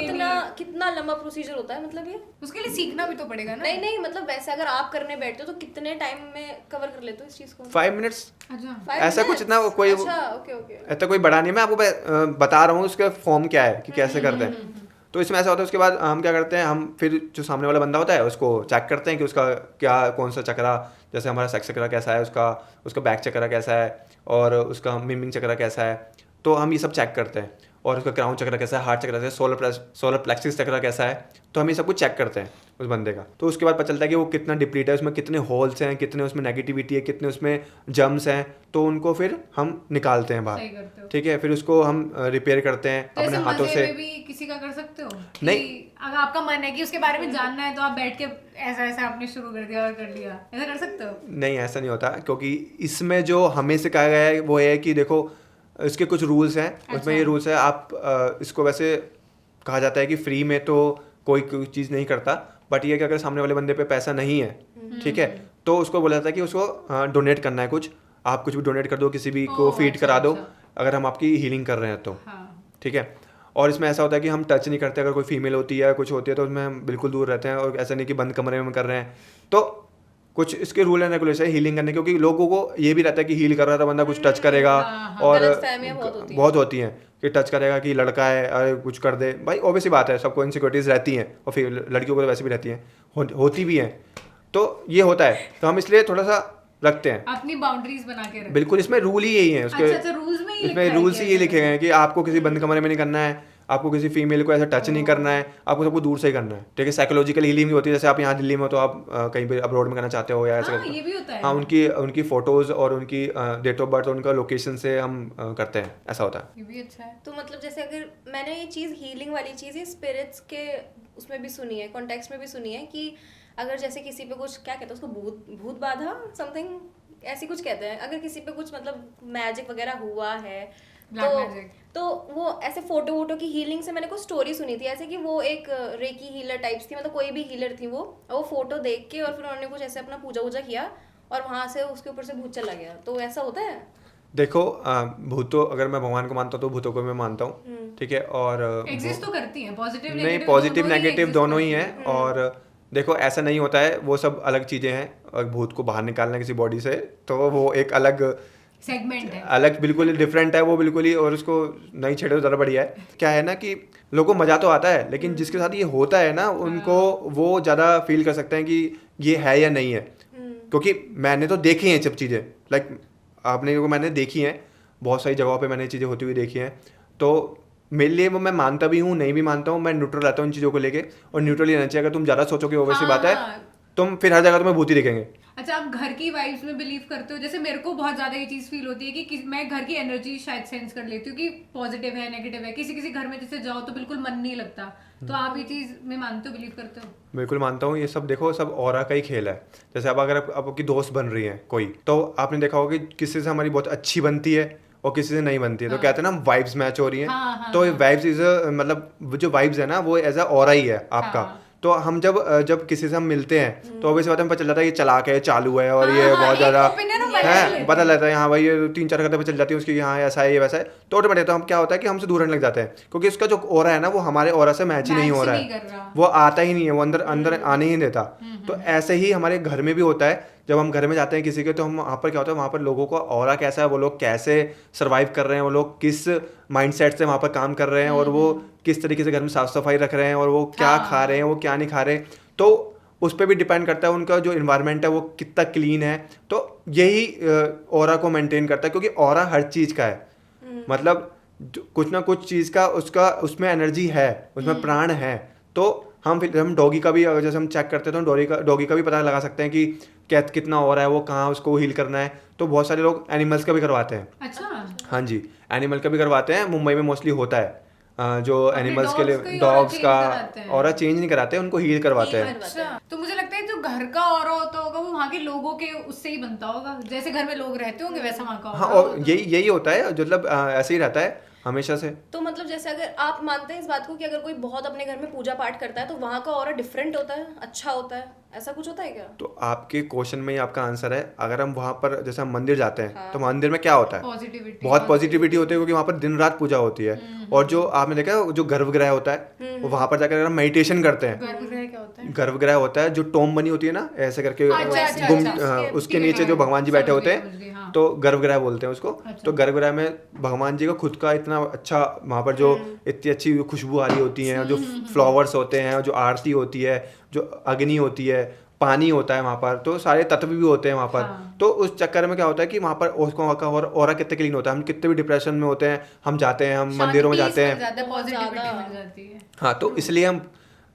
कितना लंबा प्रोसीजर होता है मतलब ये? उसके लिए सीखना भी तो पड़ेगा ना। नहीं मतलब वैसे अगर आप करने बैठते हो तो कितने टाइम में कवर कर लेते हो इस चीज को? 5 मिनट्स। अच्छा, 5 ऐसा कुछ minutes? इतना कोई अच्छा, ओके ऐसा कोई बड़ा नहीं है। मैं आपको बता रहा हूँ उसका फॉर्म क्या है कि कैसे करते हैं। तो इसमें ऐसा होता है, उसके बाद हम क्या करते हैं, हम फिर जो सामने वाला बंदा होता है उसको चेक करते हैं कि उसका क्या कौन सा चक्रा, जैसे हमारा सेक्स चक्रा कैसा है, उसका बैक चक्रा कैसा है और उसका मिमिंग चक्रा कैसा है। तो हम ये सब चेक करते हैं। और उसका क्राउन चक्र कैसा है, हार्ट चक्र कैसा है, सोलर प्लेक्सिस चक्र कैसा है। तो हम ये सब कुछ चेक करते हैं उस बंदे का। तो उसके बाद पता चलता है कि वो कितना डिप्लीट है, उसमें कितने होल्स हैं, कितने उसमें नेगेटिविटी है, कितने उसमें जम्स हैं। तो उनको फिर हम निकालते हैं सही बाहर, करते हो। ठीक है। फिर उसको हम रिपेयर करते हैं तो अपने ऐसे हाथों मजे से। में भी किसी का कर सकते हो कि नहीं। अगर आपका मन है कि उसके बारे में जानना है तो आप बैठ के ऐसा आपने शुरू कर दिया और कर लिया, ऐसा कर सकते हो? नहीं, ऐसा नहीं होता, क्योंकि इसमें जो हमें सिखाया गया है वो है कि देखो इसके कुछ रूल्स हैं। उसमें ये रूल्स है, आप इसको वैसे कहा जाता है कि फ्री में तो कोई चीज़ नहीं करता, बट ये कि अगर सामने वाले बंदे पे पैसा नहीं है, ठीक है, तो उसको बोला जाता है कि उसको डोनेट करना है कुछ। आप कुछ भी डोनेट कर दो, किसी भी को फीड करा दो अगर हम आपकी हीलिंग कर रहे हैं तो, ठीक है। और इसमें ऐसा होता है कि हम टच नहीं करते। अगर कोई फीमेल होती है कुछ होती है तो उसमें हम बिल्कुल दूर रहते हैं। और ऐसा नहीं कि बंद कमरे में कर रहे हैं। तो कुछ इसके रूल एंड रेगुलेशन है हीलिंग करने, क्योंकि लोगों को ये भी रहता है कि हील कर रहा था बंदा कुछ टच करेगा। और गलतफहमियां बहुत होती हैं कि टच करेगा कि लड़का है, अरे कुछ कर दे। भाई ऑब्वियस बात है, सबको इनसिक्योरिटीज रहती हैं और फिर लड़कियों को तो वैसे भी रहती हैं, होती भी हैं। तो ये होता है, तो हम इसलिए थोड़ा सा रखते हैं अपनी बाउंड्रीज बना के रखते हैं। बिल्कुल। इसमें रूल ही यही है उसके। अच्छा, रूल्स में ही इसमें लिखा है रूल्स कि ये लिखे गए ऐसे हैं कि आपको किसी बंद कमरे में नहीं करना है, आपको किसी फीमेल को ऐसा टच नहीं करना है, आपको सबको दूर से ही करना है। ठीक है, साइकोलॉजिकल हीलिंग भी होती है, जैसे आप यहाँ दिल्ली में हो तो आप कहीं पे अब्रॉड में करना चाहते हो या ऐसा हाँ, करते हो। ये भी होता है। हाँ, उनकी फोटोज और उनकी डेट ऑफ बर्थ और उनका लोकेशन से हम करते हैं, ऐसा होता है। ये भी अच्छा है। तो मतलब जैसे अगर मैंने ये चीज़ हीलिंग वाली चीज़ ये स्पिरिट्स के उसमें भी सुनी है, कॉन्टेक्स्ट में भी सुनी है कि अगर जैसे किसी पे कुछ क्या कहते हैं उसको भूत भूत बाधा समथिंग ऐसी कुछ कहते हैं, अगर किसी पे कुछ मतलब मैजिक वगैरह हुआ है Black तो magic. तो वो ऐसे फोटो वोटो की हीलिंग से मैंने कुछ स्टोरी सुनी थी ऐसे कि वो एक रेकी हीलर टाइप्स थी, मतलब कोई भी हीलर थी वो फोटो देख के और फिर उन्होंने कुछ ऐसे अपना पूजा वूजा किया और वहां से उसके ऊपर से भूत चला गया, तो ऐसा होता है? देखो भूतों, अगर मैं भगवान को मानता हूँ तो भूतों को मैं मानता हूँ, ठीक है। और एग्जिस्ट तो करती हैं, पॉजिटिव नहीं, पॉजिटिव नेगेटिव दोनों ही हैं। हैं। और देखो ऐसा नहीं होता है, वो सब अलग चीज़ें हैं। और भूत को बाहर निकालना किसी बॉडी से तो वो एक अलग सेगमेंट है। अलग बिल्कुल डिफरेंट है वो, बिल्कुल ही। और उसको नहीं छेड़े तो ज़्यादा बढ़िया है। क्या है ना कि लोगों को मज़ा तो आता है, लेकिन जिसके साथ ये होता है ना उनको वो ज़्यादा फील कर सकते हैं कि ये है या नहीं है। क्योंकि मैंने तो देखी हैं सब चीज़ें, लाइक आपने को मैंने देखी हैं, बहुत सारी जगहों पे मैंने चीज़ें होती हुई देखी हैं। तो मेरे लिए वो मैं मानता भी हूँ, नहीं भी मानता हूँ, मैं न्यूट्रल रहता हूँ इन चीज़ों को लेके। और न्यूट्रल ही रहना चाहिए। अगर तुम ज़्यादा सोचोगे वो वैसी बात है, तुम फिर हर जगह तुम्हें भूत ही दिखेंगे। अच्छा, आप घर की वाइब्स में बिलीव करते हो? जैसे मेरे को बहुत ज्यादा ये चीज फील होती है कि मैं घर की एनर्जी शायद सेंस कर लेती हूँ कि पॉजिटिव है नेगेटिव है। किसी किसी घर में जैसे जाओ तो बिल्कुल मन नहीं लगता, तो आप ये चीज में मानते हो, बिलीव करते हो? बिल्कुल मानता हूँ। ये सब देखो, सब ऑरा का ही खेल है। जैसे अब अगर आपकी दोस्त बन रही है कोई, तो आपने देखा होगा कि किसी से हमारी बहुत अच्छी बनती है और किसी से नहीं बनती है, तो कहते हैं ना वाइब्स मैच हो रही हैं। हाँ, तो वाइब्स इज मतलब जो वाइब्स है ना वो एज अ ऑरा ही है आपका। हाँ। तो हम जब किसी से हम मिलते हैं तो ऑब्वियसली बात है, हमें पता चल जाता है ये चालाक है, चालू है, और ये बहुत ज़्यादा है, पता लगता है। हाँ भाई, ये 3-4 करते पे चल जाती है उसकी, हाँ ऐसा है, ये वैसा है। तो ऑटोमेटिक तो हम क्या होता है कि हमसे दूर रहने लग जाते हैं, क्योंकि उसका जो ऑरा है ना वो हमारे ऑरा से मैच ही नहीं हो रहा है, वो आता ही नहीं है, वो अंदर अंदर आने ही नहीं देता। तो ऐसे ही हमारे घर में भी होता है। जब हम घर में जाते हैं किसी के, तो हम वहाँ पर क्या होता है, वहाँ पर लोगों का ऑरा कैसा है, वो लोग कैसे सर्वाइव कर रहे हैं, वो लोग किस माइंडसेट से वहाँ पर काम कर रहे हैं, और वो किस तरीके से घर में साफ सफाई रख रहे हैं, और वो क्या खा रहे हैं, वो क्या नहीं खा रहे। तो उस पर भी डिपेंड करता है उनका जो इन्वायरमेंट है वो कितना क्लीन है। तो यही ऑरा को मेंटेन करता है, क्योंकि ऑरा हर चीज़ का है। मतलब कुछ ना कुछ चीज़ का उसका उसमें एनर्जी है, उसमें प्राण है। तो हम डॉगी का भी, जैसे हम चेक करते हैं तो डॉगी का भी पता लगा सकते हैं कि कितना हो रहा है, वो कहाँ उसको हील करना है। तो बहुत सारे लोग एनिमल्स का भी करवाते हैं। अच्छा, हाँ जी, एनिमल का भी करवाते हैं। मुंबई में मोस्टली होता है जो एनिमल्स के लिए dogs डॉग्स का कराते हैं। ऑरा चेंज नहीं कराते, उनको हील करवाते हैं। अच्छा। तो मुझे लगता है जो घर का ऑरा होता होगा वो वहाँ के लोगों के उससे ही बनता होगा, जैसे घर में लोग रहते होंगे वैसा वहाँ का हाँ, ऑरा और यही होता है, मतलब ऐसे ही रहता है हमेशा से। तो मतलब जैसे अगर आप मानते हैं इस बात को कि अगर कोई बहुत अपने घर में पूजा पाठ करता है तो वहाँ का ऑरा डिफरेंट होता है, अच्छा होता है, ऐसा कुछ होता है क्या? तो आपके क्वेश्चन में ही आपका आंसर है। अगर हम वहाँ पर, जैसे हम मंदिर जाते हैं, तो मंदिर में क्या होता है, पॉजिटिविटी, बहुत पॉजिटिविटी होती है, क्योंकि वहाँ पर दिन रात पूजा होती है। और जो आपने देखा है, जो गर्भगृह होता है, वो वहाँ पर जाकर अगर हम मेडिटेशन करते हैं, गर्भगृह क्या होता है? गर्भगृह होता है जो टोम बनी होती है ना, ऐसे करके उसके नीचे जो भगवान जी बैठे होते हैं, तो गर्भगृह बोलते हैं उसको। तो गर्भगृह में भगवान जी का खुद का इतना अच्छा, वहाँ पर जो इतनी अच्छी खुशबू आ रही होती है, जो फ्लावर्स होते हैं, जो आरती होती है, जो अग्नि होती है, पानी होता है वहाँ पर, तो सारे तत्व भी होते हैं वहाँ पर। तो उस चक्कर में क्या होता है कि वहाँ पर उसको का ऑरा कितने क्लीन होता है। हम कितने भी डिप्रेशन में होते हैं, हम जाते हैं, हम मंदिरों में जाते हैं। हाँ, तो इसलिए हम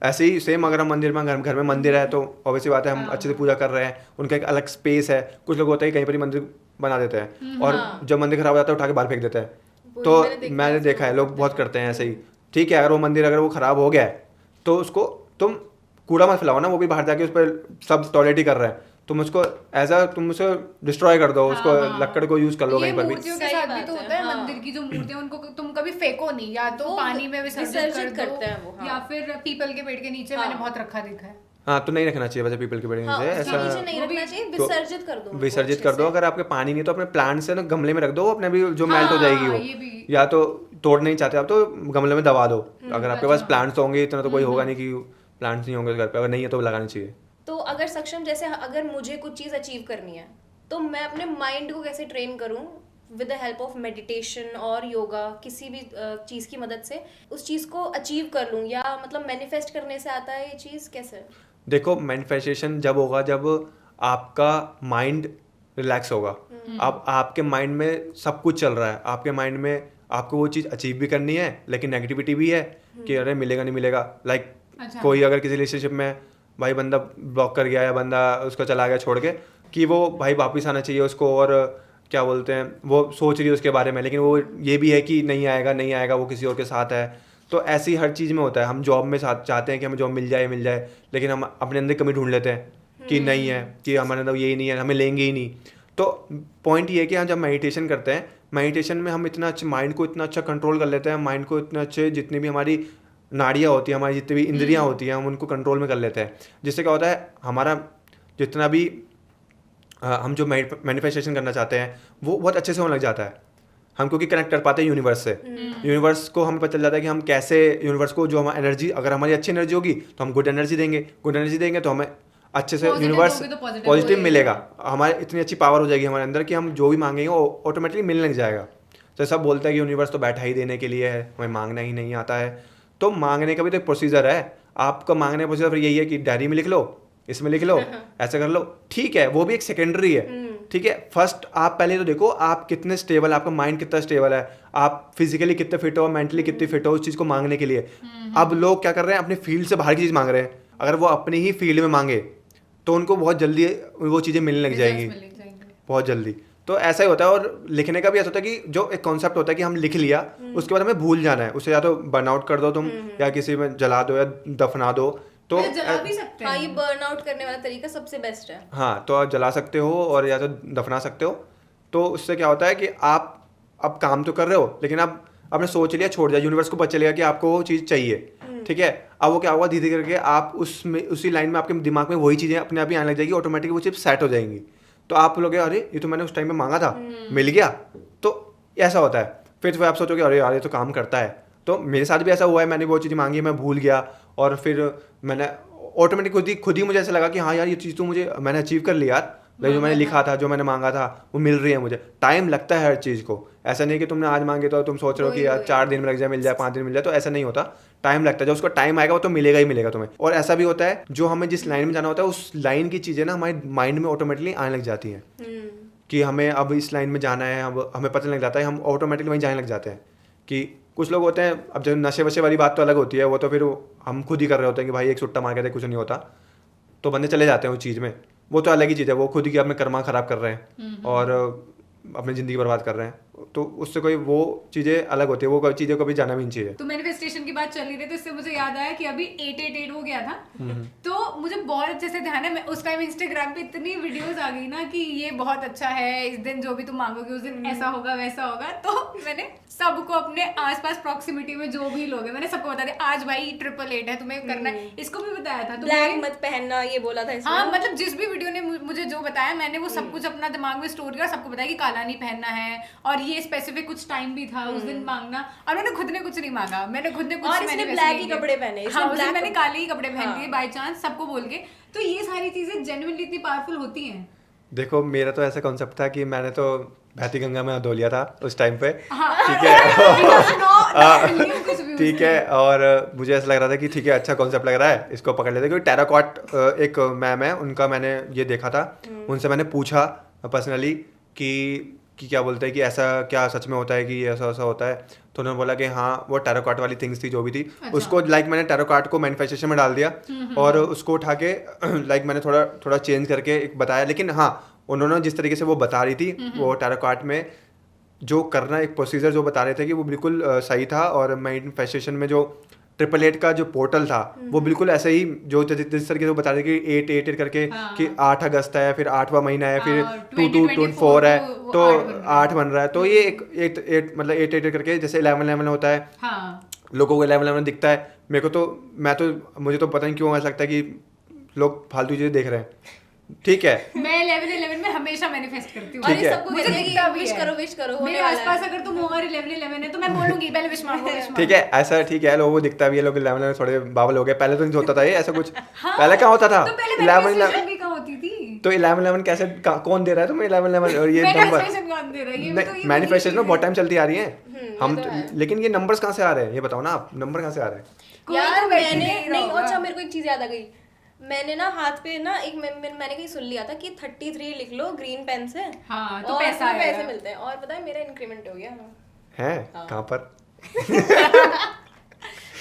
ऐसे ही सेम, अगर हम मंदिर में, घर में मंदिर है, तो ऑब्वियसली बात है हम अच्छे से पूजा कर रहे हैं, उनका एक अलग स्पेस है। कुछ लोग होते हैं कहीं पर ही मंदिर बना देते हैं, और जब मंदिर खराब हो जाता है उठा के बाहर फेंक देते हैं। तो मैंने देखा है, लोग बहुत करते हैं ऐसे ही। ठीक है, अगर वो मंदिर अगर वो खराब हो गया है तो उसको तुम कूड़ा मत फैलाओ ना, वो भी बाहर जाके उस पर सब टॉयलेट ही कर रहे हैं, तुम उसको तुम उसे डिस्ट्रॉय कर दो, उसको लकड़ को यूज कर लो कहीं पर भी। मूर्तियों के साथ भी तो होता है, मंदिर की जो मूर्तियां उनको तुम कभी फेंको नहीं, या तो पानी में विसर्जित करते हैं वो, या फिर पीपल के पेड़ के नीचे मैंने बहुत रखा देखा है। हाँ, तो नहीं रखना चाहिए वैसे पीपल के पेड़ नीचे, ऐसा नहीं रखना चाहिए, विसर्जित कर दो, विसर्जित कर दो। अगर आपके पानी नहीं तो अपने प्लांट से ना गमले में रख दो, अपने भी जो मेल्ट हो जाएगी वो। या तो तोड़ नहीं चाहते आप तो गमले में दबा दो। अगर आपके पास प्लांट्स होंगे, इतना तो कोई होगा नहीं कि प्लांट्स नहीं होंगे घर पे, अगर नहीं है तो लगानी चाहिए। तो अगर सक्षम, जैसे अगर मुझे कुछ चीज़ अचीव करनी है तो मैं अपने माइंड को कैसे ट्रेन करूं with the help of meditation और योगा, किसी भी चीज़ की मदद से उस चीज़ को अचीव कर लूं, या मतलब मैनिफेस्ट करने से आता है ये चीज़, कैसे? देखो, मैनिफेस्टेशन जब होगा जब आपका माइंड रिलैक्स होगा। अब आपके माइंड में सब कुछ चल रहा है, आपके माइंड में आपको वो चीज़ अचीव भी करनी है, लेकिन नेगेटिविटी भी है कि अरे मिलेगा नहीं मिलेगा। लाइक कोई अगर किसी रिलेशनशिप में भाई बंदा ब्लॉक कर गया या बंदा उसको चला गया छोड़ के, कि वो भाई वापस आना चाहिए उसको, और क्या बोलते हैं वो सोच रही है उसके बारे में, लेकिन वो ये भी है कि नहीं आएगा नहीं आएगा, वो किसी और के साथ है। तो ऐसी हर चीज़ में होता है। हम जॉब में चाहते हैं कि हमें जॉब मिल जाए, लेकिन हम अपने अंदर कमी ढूंढ लेते हैं कि नहीं है, कि हमारे अंदर यही नहीं है, हमें लेंगे ही नहीं। तो पॉइंट ये है कि हम जब मेडिटेशन करते हैं, मेडिटेशन में हम इतना अच्छा माइंड को इतना अच्छा कंट्रोल कर लेते हैं, माइंड को इतने अच्छे जितनी भी हमारी नाड़ियाँ होती हैं, हमारी जितनी भी इंद्रियाँ होती हैं, हम उनको कंट्रोल में कर लेते हैं। जिससे क्या होता है, हमारा जितना भी हम जो मैनिफेस्टेशन करना चाहते हैं वो बहुत अच्छे से होने लग जाता है। हम क्योंकि कनेक्ट कर पाते हैं यूनिवर्स से, यूनिवर्स को हमें पता चल जाता है कि हम कैसे यूनिवर्स को, जो हमारी एनर्जी, अगर हमारी अच्छी एनर्जी होगी तो हम गुड एनर्जी देंगे तो हमें अच्छे से यूनिवर्स पॉजिटिव मिलेगा। हमारे इतनी अच्छी पावर हो जाएगी हमारे अंदर कि हम जो भी मांगेंगे वो ऑटोमेटिकली मिलने लग जाएगा। तो सब बोलते हैं कि यूनिवर्स तो बैठा ही देने के लिए है, हमें मांगना ही नहीं आता है। तो मांगने का भी तो एक प्रोसीजर है। आपका मांगने का प्रोसीजर यही है कि डायरी में लिख लो, इसमें लिख लो, ऐसा कर लो, ठीक है, वो भी एक सेकेंडरी है। ठीक है, फर्स्ट आप पहले तो देखो आप कितने स्टेबल, आपका माइंड कितना स्टेबल है, आप फिजिकली कितने फिट हो, मेंटली कितने फिट हो उस चीज़ को मांगने के लिए। अब लोग क्या कर रहे हैं, अपने फील्ड से बाहर की चीज़ मांग रहे हैं। अगर वो अपनी ही फील्ड में मांगे तो उनको बहुत जल्दी वो चीज़ें मिलने लग जाएंगी, बहुत जल्दी। तो ऐसा ही होता है। और लिखने का भी ऐसा होता है कि जो एक कॉन्सेप्ट होता है कि हम लिख लिया, उसके बाद हमें भूल जाना है उसे, या तो बर्नआउट कर दो तुम, या किसी में जला दो या दफना दो। तो जला भी सकते हैं। हाँ, ये बर्न आउट करने वाला तरीका सबसे बेस्ट है। हाँ, तो आप जला सकते हो और या तो दफना सकते हो। तो उससे क्या होता है कि आप अब काम तो कर रहे हो, लेकिन आप आपने सोच लिया, छोड़ दिया, यूनिवर्स को पता चलेगा कि आपको वो चीज़ चाहिए। ठीक है, अब वो क्या होगा, धीरे धीरे करके आप उसमें उसी लाइन में आपके दिमाग में वही चीज़ें अपने आप ही आने लग जाएगी, ऑटोमेटिक वो चीज़ सेट हो जाएंगी। तो आप लोग अरे ये तो मैंने उस टाइम में मांगा था, मिल गया। तो ऐसा होता है। फिर आप सोचोगे अरे यार ये तो काम करता है। तो मेरे साथ भी ऐसा हुआ है, मैंने वो चीज़ मांगी, मैं भूल गया, और फिर मैंने ऑटोमेटिक खुद ही मुझे ऐसा लगा कि हाँ यार ये चीज़ तो मुझे मैंने अचीव कर लिया यार, जो मैंने लिखा था, जो मैंने मांगा था वो मिल रही है मुझे। टाइम लगता है हर चीज़ को, ऐसा नहीं कि तुमने आज मांगे तो तुम सोच रहे हो कि यार 4 दिन में लग जाए, मिल जाए, 5 दिन मिल जाए, तो ऐसा नहीं होता। टाइम लगता है, जब उसका टाइम आएगा वो तो मिलेगा ही मिलेगा तुम्हें। और ऐसा भी होता है, जो हमें जिस लाइन में जाना होता है उस लाइन की चीज़ें ना हमारे माइंड में ऑटोमेटिकली आने लग जाती हैं कि हमें अब इस लाइन में जाना है, अब हमें पता लग जाता है, हम ऑटोमेटिकली वहीं जाने लग जाते हैं। कि कुछ लोग होते हैं, अब जब नशे वशे वाली बात तो अलग होती है, वो तो फिर हम खुद ही कर रहे होते हैं कि भाई एक सुट्टा मार के दे, कुछ नहीं होता, तो बंदे चले जाते हैं उस चीज़ में। वो तो अलग ही चीज़ है, वो खुद ही अपने कर्मा ख़राब कर रहे हैं और अपनी ज़िंदगी बर्बाद कर रहे हैं। तो उससे कोई वो चीज़ें अलग होती है, वो चीज़ें कभी जाना भी नहीं चाहिए। तो मैनिफेस्टेशन की बात चल रही थी, तो इससे मुझे याद आया कि अभी 888 हो गया था, तो मुझे बहुत अच्छे से ध्यान है। मैं उस टाइम इंस्टाग्राम पे इतनी वीडियोस आ गई ना कि ये बहुत अच्छा है, इस दिन जो भी तुम मांगोगे उस दिन ऐसा होगा वैसा होगा। तो मैंने सबको अपने आसपास प्रॉक्सिमिटी में जो भी लोग हैं, मैंने सबको बता दिया आज भाई 888 है, तुम्हें करना है। इसको भी बताया था, ब्लैक मत पहनना, ये बोला था इसमें। हाँ, मतलब जिस भी वीडियो ने मुझे जो बताया, मैंने वो सब कुछ अपना दिमाग में स्टोर किया और सबको बताया कि काला नहीं पहनना है, और ये स्पेसिफिक कुछ टाइम भी था उस दिन मांगना। और मैंने खुद ने कुछ नहीं मांगा, मैंने खुद ने कुछ, और इसने ब्लैक ही कपड़े पहने, हाँ, उसने मैंने काले ही कपड़े पहन लिए बाय चांस, सबको बोल के। तो ये सारी चीजें जेन्युइनली इतनी पावरफुल होती हैं। देखो, मेरा तो ऐसा कॉन्सेप्ट था कि मैंने तो बहती गंगा में धो लिया था उस टाइम पे। ठीक है, ठीक है, और मुझे ऐसा लग रहा था कि ठीक है, अच्छा कॉन्सेप्ट लग रहा है, इसको पकड़ लेते। क्योंकि टेराकॉट एक मैम है, उनका मैंने ये देखा था, उनसे मैंने पूछा पर्सनली कि क्या बोलते हैं कि ऐसा क्या सच में होता है कि ऐसा ऐसा होता है। तो उन्होंने बोला कि हाँ, वो टेराकॉट वाली थिंग्स थी जो भी थी। अच्छा। उसको मैंने टेराकॉट को मैनिफेस्टेशन में डाल दिया और उसको उठा के मैंने थोड़ा चेंज करके एक बताया। लेकिन हाँ, उन्होंने जिस तरीके से वो बता रही थी, वो टेराकॉट में जो करना एक प्रोसीजर जो बता रहे थे कि वो बिल्कुल सही था। और मैनिफेस्टेशन में जो 888 का जो पोर्टल था वो बिल्कुल ऐसे ही जो जिस तरीके से बता रहे थे कि 888 करके कि 8 अगस्त है, फिर 8वां महीना है, फिर 2224 है, तो 8 बन रहा है। तो ये एक मतलब 888 करके जैसे 1111 होता है, लोगों को 1111 दिखता है। मेरे को तो मुझे तो पता नहीं क्यों ऐसा लगता है कि लोग फालतू चीजें देख रहे हैं। ठीक है, मैं 1111 में हमेशा मैनिफेस्ट करती हूँ। ठीक है, सबको विश करो मेरे आसपास अगर तुम हो और 1111 है तो मैं बोलूंगी पहले विश मांगो। ठीक है, ऐसा ठीक है, लोगों को दिखता भी है, लोग 11 थोड़े बावल हो गए। पहले तो नहीं होता था ये ऐसा कुछ। पहले क्या होता था, 1111 भी कहाँ होती थी। तो 1111 कैसे कौन दे रहा है तुम्हें 1111? और ये नंबर मैनिफेस्टेशन में बहुत टाइम चलती आ रही है हम, लेकिन ये नंबर्स कहाँ से आ रहे हैं ये बताओ ना आप, नंबर कहाँ से आ रहे हैं? यार मैंने नहीं, अच्छा मेरे को एक चीज याद आ गई। मैंने ना हाथ पे ना मैंने कहीं सुन लिया था कि 33 लिख लो ग्रीन पेन से, हाँ, तो और पैसा फिर पैसे आएगा। मिलते हैं। और पता है मेरा इंक्रीमेंट हो गया। है हाँ। कहाँ पर?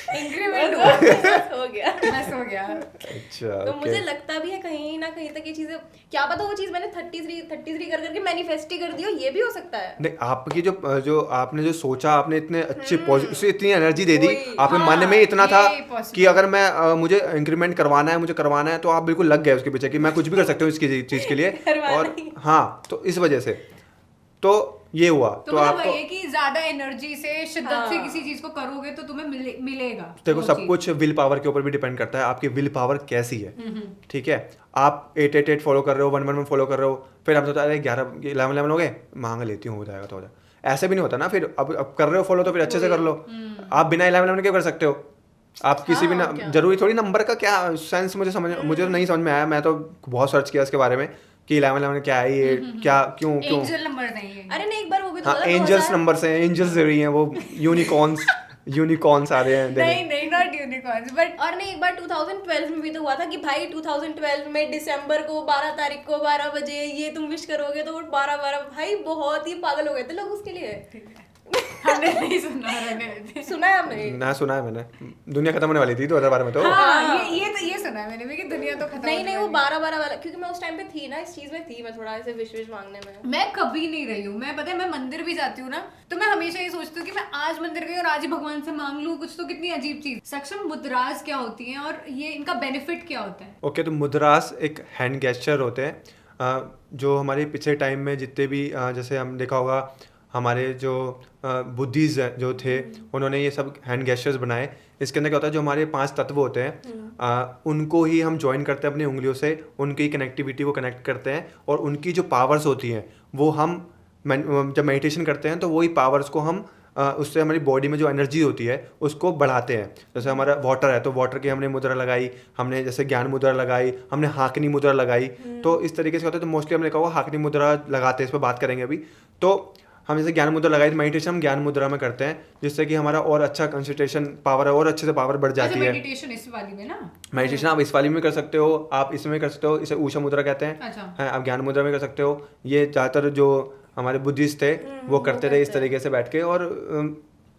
इंक्रीमेंट हो गया। बस हो गया। अच्छा तो ओके। मुझे लगता भी है कहीं ना कहीं तक ये चीजें, क्या पता वो चीज मैंने 33 कर करके मैनिफेस्ट ही कर दी हो, ये भी हो सकता है। नहीं, आपकी जो जो आपने जो सोचा, आपने इतने अच्छे पॉजिटिव इतनी एनर्जी दे दी, वही। आपके हाँ, मन में इतना था ये possible कि अगर मैं मुझे इंक्रीमेंट करवाना है, मुझे करवाना है, तो आप बिल्कुल लग गए उसके पीछे कि मैं कुछ भी कर सकता हूँ इसकी चीज़ के लिए। करवाना और ही। हाँ, तो इस वजह से तो ये हुआ। तो तो मतलब आपको वही है कि ज्यादा एनर्जी से शिद्दत से हाँ। किसी चीज को करोगे तो तुम्हें मिलेगा देखो वो सब चीज। कुछ विल पावर के ऊपर भी डिपेंड करता है, आपकी विल पावर कैसी है। ठीक है, आप 8 फॉलो कर रहे हो, 1 फॉलो कर रहे हो, फिर आप सोचते हैं 11 11 हो गए, मांग लेती हूँ, हो जाएगा तो हो जाएगा। ऐसे भी नहीं होता ना, फिर अब कर रहे हो फॉलो तो फिर अच्छे से कर लो। आप बिना 11 के कर सकते हो। आप किसी भी हाँ, क्या? जरूरी थोड़ी नंबर का क्या सेंस मुझे तो नहीं समझ में आया। मैं तो बहुत सर्च किया इसके बारे में कि 11 क्या है, ये क्या, क्यों क्यों। एंजल नंबर नहीं है। अरे नहीं, एक बार वो भी तो हाँ, था एंजल्स 2000 नंबर से, एंजल्स जरूरी हैं वो, यूनिकॉर्न्स आ रहे हैं देने। नहीं नॉट यूनिकॉर्न्स बट और नहीं, एक बार 2012 में भी तो हुआ था कि भाई 2012 में दिसंबर को 12 तारीख को 12 बजे ये तुम विश करोगे तो वो 12 भाई बहुत ही पागल हो गए थे लोग उसके लिए। हमने नहीं सुना रहने सुना है हमने। ना सुना है मैंने, दुनिया खत्म होने वाली थी 2012 में तो। हाँ ये सुना है मैंने भी कि दुनिया तो खत्म नहीं होने नहीं, वो वाली है। 12 वाला, क्योंकि मैं उस टाइम पे थी ना, इस चीज में थी मैं थोड़ा ऐसे विश मांगने में। मैं कभी नहीं रही हूँ। मैं पता है मैं मंदिर भी जाती हूँ ना, तो मैं हमेशा ये सोचती हूँ कि मैं आज मंदिर गई और आज ही भगवान से मांग लूँ कुछ। तो कितनी अजीब चीज। सक्षम, मुद्रास क्या होती हैं और ये इनका बेनिफिट क्या होता है? ओके, तो मुद्रास एक हैंड गेस्चर होते हैं जो हमारे पिछले टाइम में जितने भी जैसे हम देखा होगा, हमारे जो बुद्धिज जो थे उन्होंने ये सब हैंड गेस्चर्स बनाए। इसके अंदर क्या होता है, जो हमारे 5 तत्व होते हैं उनको ही हम ज्वाइन करते हैं अपनी उंगलियों से, उनकी कनेक्टिविटी को कनेक्ट करते हैं, और उनकी जो पावर्स होती हैं वो हम जब मेडिटेशन करते हैं तो वही पावर्स को हम उससे हमारी बॉडी में जो एनर्जी होती है उसको बढ़ाते हैं। जैसे हमारा वाटर है तो वाटर की हमने मुद्रा लगाई, हमने जैसे ज्ञान मुद्रा लगाई, हमने हाकनी मुद्रा लगाई। तो इस तरीके से होता है। तो मोस्टली हमने कहा हाकनी मुद्रा लगाते हैं, इस पर बात करेंगे अभी। तो हम जैसे ज्ञान मुद्रा लगाई तो मेडिटेशन हम ज्ञान मुद्रा में करते हैं, जिससे कि हमारा और अच्छा कंसंट्रेशन पावर है और अच्छे से पावर बढ़ जाती है। मेडिटेशन इस वाली में ना, मेडिटेशन आप इस वाली में कर सकते हो, आप इसमें कर सकते हो, इसे ऊषा मुद्रा कहते हैं। अच्छा। हैं, आप ज्ञान मुद्रा में कर सकते हो। ये ज़्यादातर जो हमारे बुद्धिस्ट थे वो करते थे इस तरीके से बैठ के, और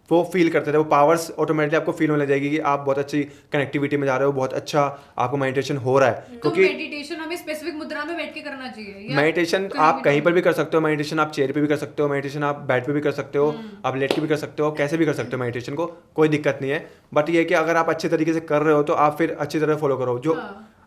वो फील करते थे, वो पावर्स ऑटोमेटिकली आपको फील होने लगेगी कि आप बहुत अच्छी कनेक्टिविटी में जा रहे हो, बहुत अच्छा आपको मेडिटेशन हो रहा है। तो क्योंकि मेडिटेशन हमें स्पेसिफिक मुद्रा में बैठ के करना चाहिए या मेडिटेशन आप कहीं पर भी कर सकते हो, मेडिटेशन आप चेयर पे भी कर सकते हो, मेडिटेशन आप बेड पे भी कर सकते हो, आप लेट के भी कर सकते हो, कैसे भी कर सकते हो मेडिटेशन को, कोई दिक्कत नहीं है। बट ये है कि अगर आप अच्छे तरीके से कर रहे हो तो आप फिर अच्छी तरह फॉलो करो। जो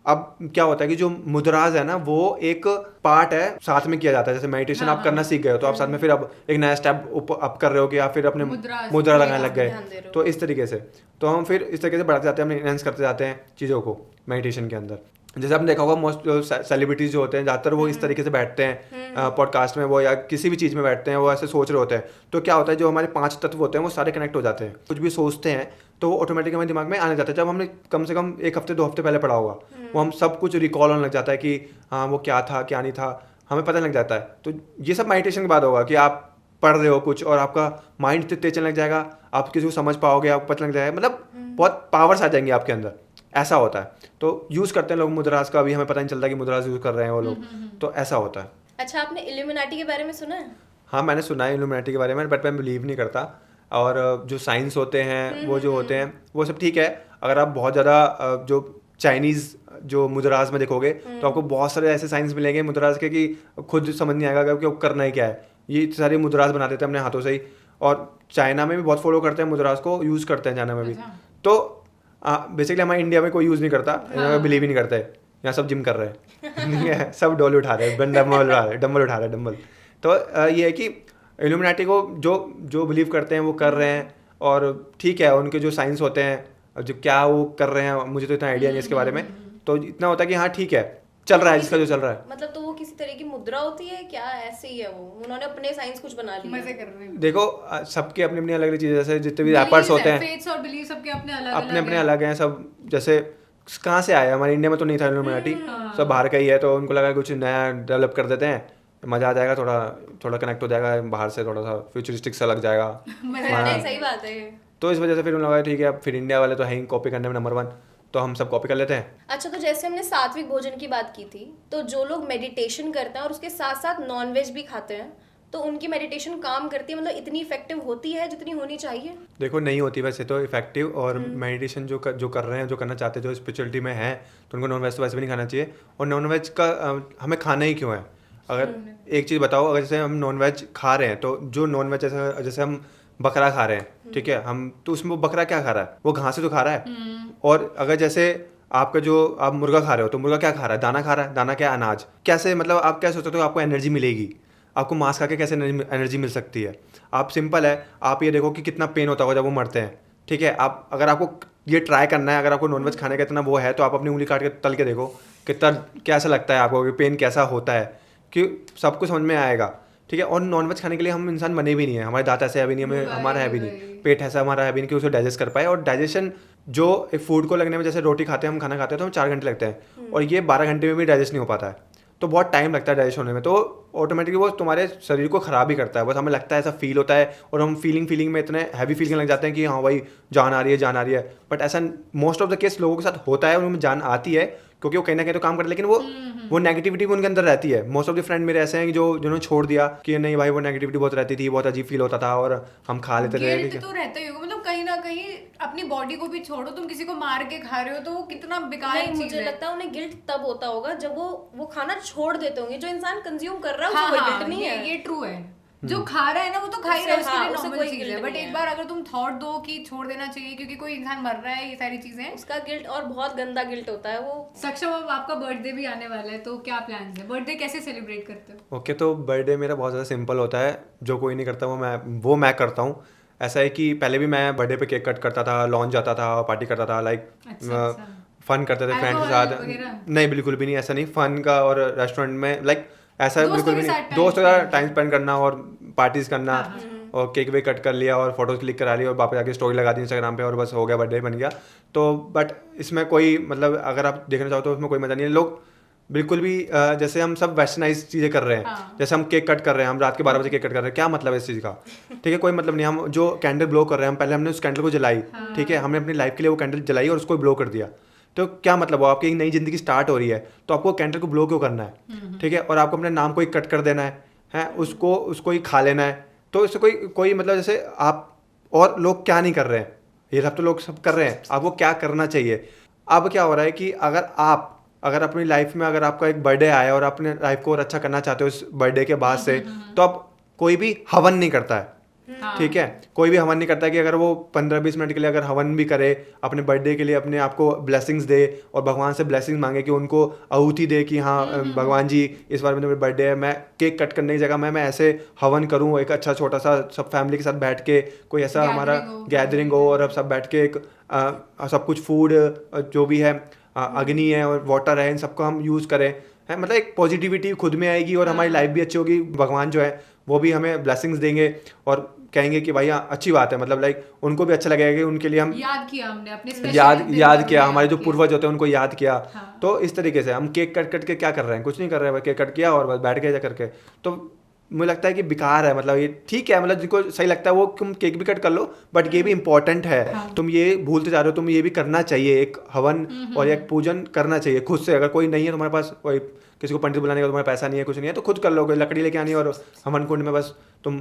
अब क्या होता है कि जो मुद्राज है ना वो एक पार्ट है, साथ में किया जाता है। जैसे मेडिटेशन आप करना सीख गए हो तो आप साथ में फिर अब एक नया स्टेप अप कर रहे हो कि आप फिर अपने मुद्रा लगाने लग ध्यान दे गए। रहे हो। तो इस तरीके से तो हम फिर इस तरीके से बढ़ाते जाते हैं, हम इनहेंस करते जाते हैं चीज़ों को मेडिटेशन के अंदर। जैसे आपने देखा होगा मोस्ट सेलिब्रिटीज जो होते हैं ज़्यादातर वो इस तरीके से बैठते हैं पॉडकास्ट में, वो या किसी भी चीज़ में बैठते हैं, वो ऐसे सोच रहे होते हैं। तो क्या होता है, जो हमारे 5 तत्व होते हैं वो सारे कनेक्ट हो जाते हैं। कुछ भी सोचते हैं तो वो ऑटोमेटिक हमारे दिमाग में आने जाता है। जब हमने कम से कम 1 हफ्ते 2 हफ्ते पहले पढ़ा होगा वो हम सब कुछ रिकॉल होने लग जाता है कि हाँ वो क्या था क्या नहीं था, हमें पता लग जाता है। तो ये सब मेडिटेशन के बाद होगा कि आप पढ़ रहे हो कुछ और आपका माइंड इतने तेज चलने लग जाएगा, आप किसी को समझ पाओगे, आपको पता लग जाएगा, मतलब बहुत पावर्स आ जाएंगी आपके अंदर। ऐसा होता है। तो यूज़ करते हैं लोग मुद्रास का, अभी हमें पता नहीं चलता कि मुद्रास यूज़ कर रहे हैं वो लोग। तो ऐसा होता है। अच्छा, आपने इल्यूमिनाटी के बारे में सुना है? हाँ, मैंने सुना है इल्यूमिनाटी के बारे में, बट मैं बिलीव नहीं करता। और जो साइंस होते हैं वो जो होते हैं वो सब ठीक है। अगर आप बहुत ज़्यादा जो चाइनीज़ जो मुद्रास में देखोगे तो आपको बहुत सारे ऐसे साइंस मिलेंगे मुद्रास के कि खुद समझ नहीं आएगा कि वो करना ही क्या है। ये सारे मुद्रास बना देते हैं अपने हाथों से ही, और चाइना में भी बहुत फॉलो करते हैं मुद्रास को, यूज़ करते हैं चाइना में भी। तो बेसिकली हमारे इंडिया में कोई यूज़ नहीं करता, बिलीव ही नहीं करते। यहाँ सब जिम कर रहे हैं नहीं है, सब डोल उठा रहे हैं, डम्बल उठा रहे हैं डम्बल। तो ये है कि इल्यूमिनाटी को जो बिलीव करते हैं वो कर रहे हैं, और ठीक है। उनके जो साइंस होते हैं जो क्या वो कर रहे हैं मुझे तो इतना आइडिया नहीं है इसके बारे में। तो इतना होता है कि हाँ ठीक है, चल रहा है जिसका जो चल रहा है। मतलब तो वो किसी तरह की मुद्रा होती है क्या? ऐसे ही है वो, उन्होंने अपने साइंस कुछ बना लिया। मजे कर रहे हैं। देखो सबके अपनी अपनी अलग अलग चीज़ें, जैसे जितने भी रैपर्स होते हैं फेथ्स और बिलीफ सबके अपने अपने अलग हैं सब। जैसे कहाँ से आया, हमारे इंडिया में तो नहीं था इल्यूमिनाटी, सब बाहर का ही है। तो उनको लगा कुछ नया डेवलप कर देते हैं, मज़ा आ जाएगा, थोड़ा कनेक्ट हो जाएगा बाहर से, थोड़ा सा फ्यूचरिस्टिक सा लग जाएगा। नहीं, सही बात है। तो इस वजह से फिर उन्होंने लगा ठीक है, अब फिर इंडिया वाले तो हैं ही कॉपी करने में नंबर 1, तो हम सब कॉपी कर लेते हैं। अच्छा, तो जैसे हमने सात्विक भोजन की बात की थी, तो जो लोग मेडिटेशन करते हैं और उसके साथ साथ नॉनवेज भी खाते हैं, तो उनकी मेडिटेशन काम करती है, मतलब इतनी इफेक्टिव होती है जितनी होनी चाहिए? देखो नहीं होती वैसे तो इफेक्टिव, और मेडिटेशन जो कर रहे हैं, जो करना चाहते हैं, जो स्पिरिचुअलिटी में है, तो उनको नॉनवेज तो वैसे भी नहीं खाना चाहिए। और नॉनवेज का हमें खाना ही क्यों है? अगर एक चीज़ बताओ, अगर जैसे हम नॉनवेज खा रहे हैं तो जो नॉनवेज जैसे हम बकरा खा रहे हैं, ठीक है, हम तो उसमें वो बकरा क्या खा रहा है? वो घास ही तो खा रहा है। और अगर जैसे आपका जो आप मुर्गा खा रहे हो, तो मुर्गा क्या खा रहा है? दाना खा रहा है। दाना क्या? अनाज। कैसे, मतलब आप क्या सोचते हो आपको एनर्जी मिलेगी? आपको मांस खा के कैसे एनर्जी मिल सकती है? आप सिंपल है, आप ये देखो कि कितना पेन होता होगा जब वो मरते हैं, ठीक है। आप अगर आपको ये ट्राई करना है, अगर आपको नॉनवेज खाने का इतना वो है, तो आप अपनी उंगली काट के तल के देखो कितना कैसा लगता है आपको, कि पेन कैसा होता है, कि सबको समझ में आएगा, ठीक है। और नॉनवेज खाने के लिए हम इंसान बने भी नहीं है, हमारे दांत ऐसे है भी नहीं, हमें हमारा है भी नहीं, पेट ऐसा हमारा है भी नहीं कि उसे डाइजेस्ट कर पाए। और डाइजेशन जो एक फूड को लगने में, जैसे रोटी खाते हैं हम, खाना खाते हैं तो हम 4 घंटे लगते हैं, और ये 12 घंटे में भी डाइजेस्ट नहीं हो पाता है, तो बहुत टाइम लगता है डाइजेस्ट होने में। तो ऑटोमेटिकली वो तुम्हारे शरीर को ख़राब ही करता है। बस हमें लगता है ऐसा फील होता है, और हम फीलिंग में इतने हैवी फीलिंग लग जाते हैं कि हाँ भाई जान आ रही है, जान आ रही है। बट ऐसा मोस्ट ऑफ द केस लोगों के साथ होता है, उनमें जान आती है क्योंकि वो कहीं ना कहीं तो काम करते हैं, लेकिन वो नेगेटिविटी भी उनके अंदर रहती है। मोस्ट ऑफ द फ्रेंड मेरे ऐसे हैं कि जिन्होंने छोड़ दिया कि नहीं भाई, वो नेगेटिविटी बहुत रहती थी, बहुत अजीब फील होता था, और हम खा लेते थे। गिल्ट तो रहता ही होगा, मतलब कहीं ना कहीं अपनी बॉडी को भी छोड़ो, तुम किसी को मार के खा रहे हो तो वो कितना बेकार नहीं, चीज मुझे है। लगता है उन्हें गिल्ट तब होता होगा जब वो खाना छोड़ देते होंगे। जो इंसान कंज्यूम कर रहा है हाँ उसको कोई हाँ, गिल्ट नहीं है। ये ट्रू है। जो खा रहा है ना वो तो खा ही रहा है, उसके हाँ, लिए उसे नॉर्मल कोई चीज है। guilt बट नहीं एक है। बार अगर तुम थॉट दो कि छोड़ देना चाहिए क्योंकि कोई इंसान मर रहा है, ये सारी चीजें। उसका गिल्ट और बहुत गंदा गिल्ट होता है वो। सक्षम, अब आपका बर्थडे भी आने वाला है, तो क्या प्लान्स है? बर्थडे कैसे सेलिब्रेट करते हो? ओके, तो बर्थडे मेरा बहुत ज़्यादा सिंपल होता है, जो कोई नहीं करता वो मैं करता हूँ। ऐसा है कि पहले भी मैं बर्थडे पे केक कट करता था, लॉन्च जाता था, पार्टी करता था, लाइक अच्छा। फन करते थे फ्रेंड्स के Alcohol साथ। वगैरह? नहीं, बिल्कुल भी नहीं, ऐसा नहीं। फन का और रेस्टोरेंट में लाइक ऐसा दोस्तों बिल्कुल के भी साथ नहीं। time दोस्तों के spend साथ टाइम स्पेंड करना और पार्टीज करना, और केक वेक कट कर लिया और फोटोज क्लिक करा ली और वापस जाके स्टोरी लगा दी इंस्टाग्राम पे, और बस हो गया, बर्थडे बन गया। तो बट इसमें कोई मतलब अगर आप देखना चाहो तो उसमें कोई मजा नहीं है। लोग बिल्कुल भी जैसे हम सब वेस्टर्नाइज चीज़ें कर रहे हैं। हाँ। जैसे हम केक कट कर रहे हैं, हम रात के 12 बजे केक कट कर रहे हैं, क्या मतलब है इस चीज़ का? ठीक है, कोई मतलब नहीं। हम जो कैंडल ब्लो कर रहे हैं, हम पहले हमने उस कैंडल को जलाई, ठीक है, हमने अपनी लाइफ के लिए वो कैंडल जलाई और उसको ब्लो कर दिया, तो क्या मतलब हो? आपकी एक नई जिंदगी स्टार्ट हो रही है, तो आपको कैंडल को ब्लो क्यों करना है? ठीक है, और आपको अपने नाम को ही कट कर देना है, उसको ही खा लेना है, तो इससे कोई मतलब जैसे आप और लोग क्या नहीं कर रहे हैं, ये सब तो लोग सब कर रहे हैं, आपको क्या करना चाहिए? अब क्या हो रहा है कि अगर अपनी लाइफ में अगर आपका एक बर्थडे आया और अपने लाइफ को और अच्छा करना चाहते हो इस बर्थडे के बाद से, तो अब कोई भी हवन नहीं करता है, हाँ। ठीक है, कोई भी हवन नहीं करता है कि अगर वो 15-20 मिनट के लिए अगर हवन भी करे अपने बर्थडे के लिए, अपने आप को ब्लेसिंग्स दे और भगवान से ब्लेसिंग्स मांगे कि उनको आहुति दे कि हाँ भगवान जी इस बार मेरा बर्थडे है, मैं केक कट करने की जगह मैं ऐसे हवन करूँ, एक अच्छा छोटा सा सब फैमिली के साथ बैठ के कोई ऐसा हमारा गैदरिंग हो, और अब सब बैठ के एक सब कुछ फूड जो भी है, अग्नि है और वाटर है, इन सबको हम यूज़ करें, है मतलब एक पॉजिटिविटी खुद में आएगी और हमारी लाइफ भी अच्छी होगी। भगवान जो है वो भी हमें ब्लेसिंग्स देंगे और कहेंगे कि भाई हाँ अच्छी बात है, मतलब लाइक उनको भी अच्छा लगेगा कि उनके लिए हम याद किया, हमने अपने special याद दिन किया, को हमारे जो किया। पूर्वज होते हैं उनको याद किया। हाँ। तो इस तरीके से हम केक कट के क्या कर रहे हैं? कुछ नहीं कर रहे हैं, केक कट किया और बस बैठ गए जा करके। तो मुझे लगता है कि बेकार है, मतलब ये ठीक है, मतलब जिनको सही लगता है वो तुम केक भी कट कर लो, बट ये भी इंपॉर्टेंट है। हाँ। तुम ये भूलते जा रहे हो, तुम ये भी करना चाहिए, एक हवन और एक पूजन करना चाहिए खुद से। अगर कोई नहीं है तुम्हारे पास, कोई किसी को पंडित बुलाने का तुम्हारे पैसा नहीं है, कुछ नहीं है, तो खुद कर लो, कोई लकड़ी लेके आनी है और हवन कुंड में बस तुम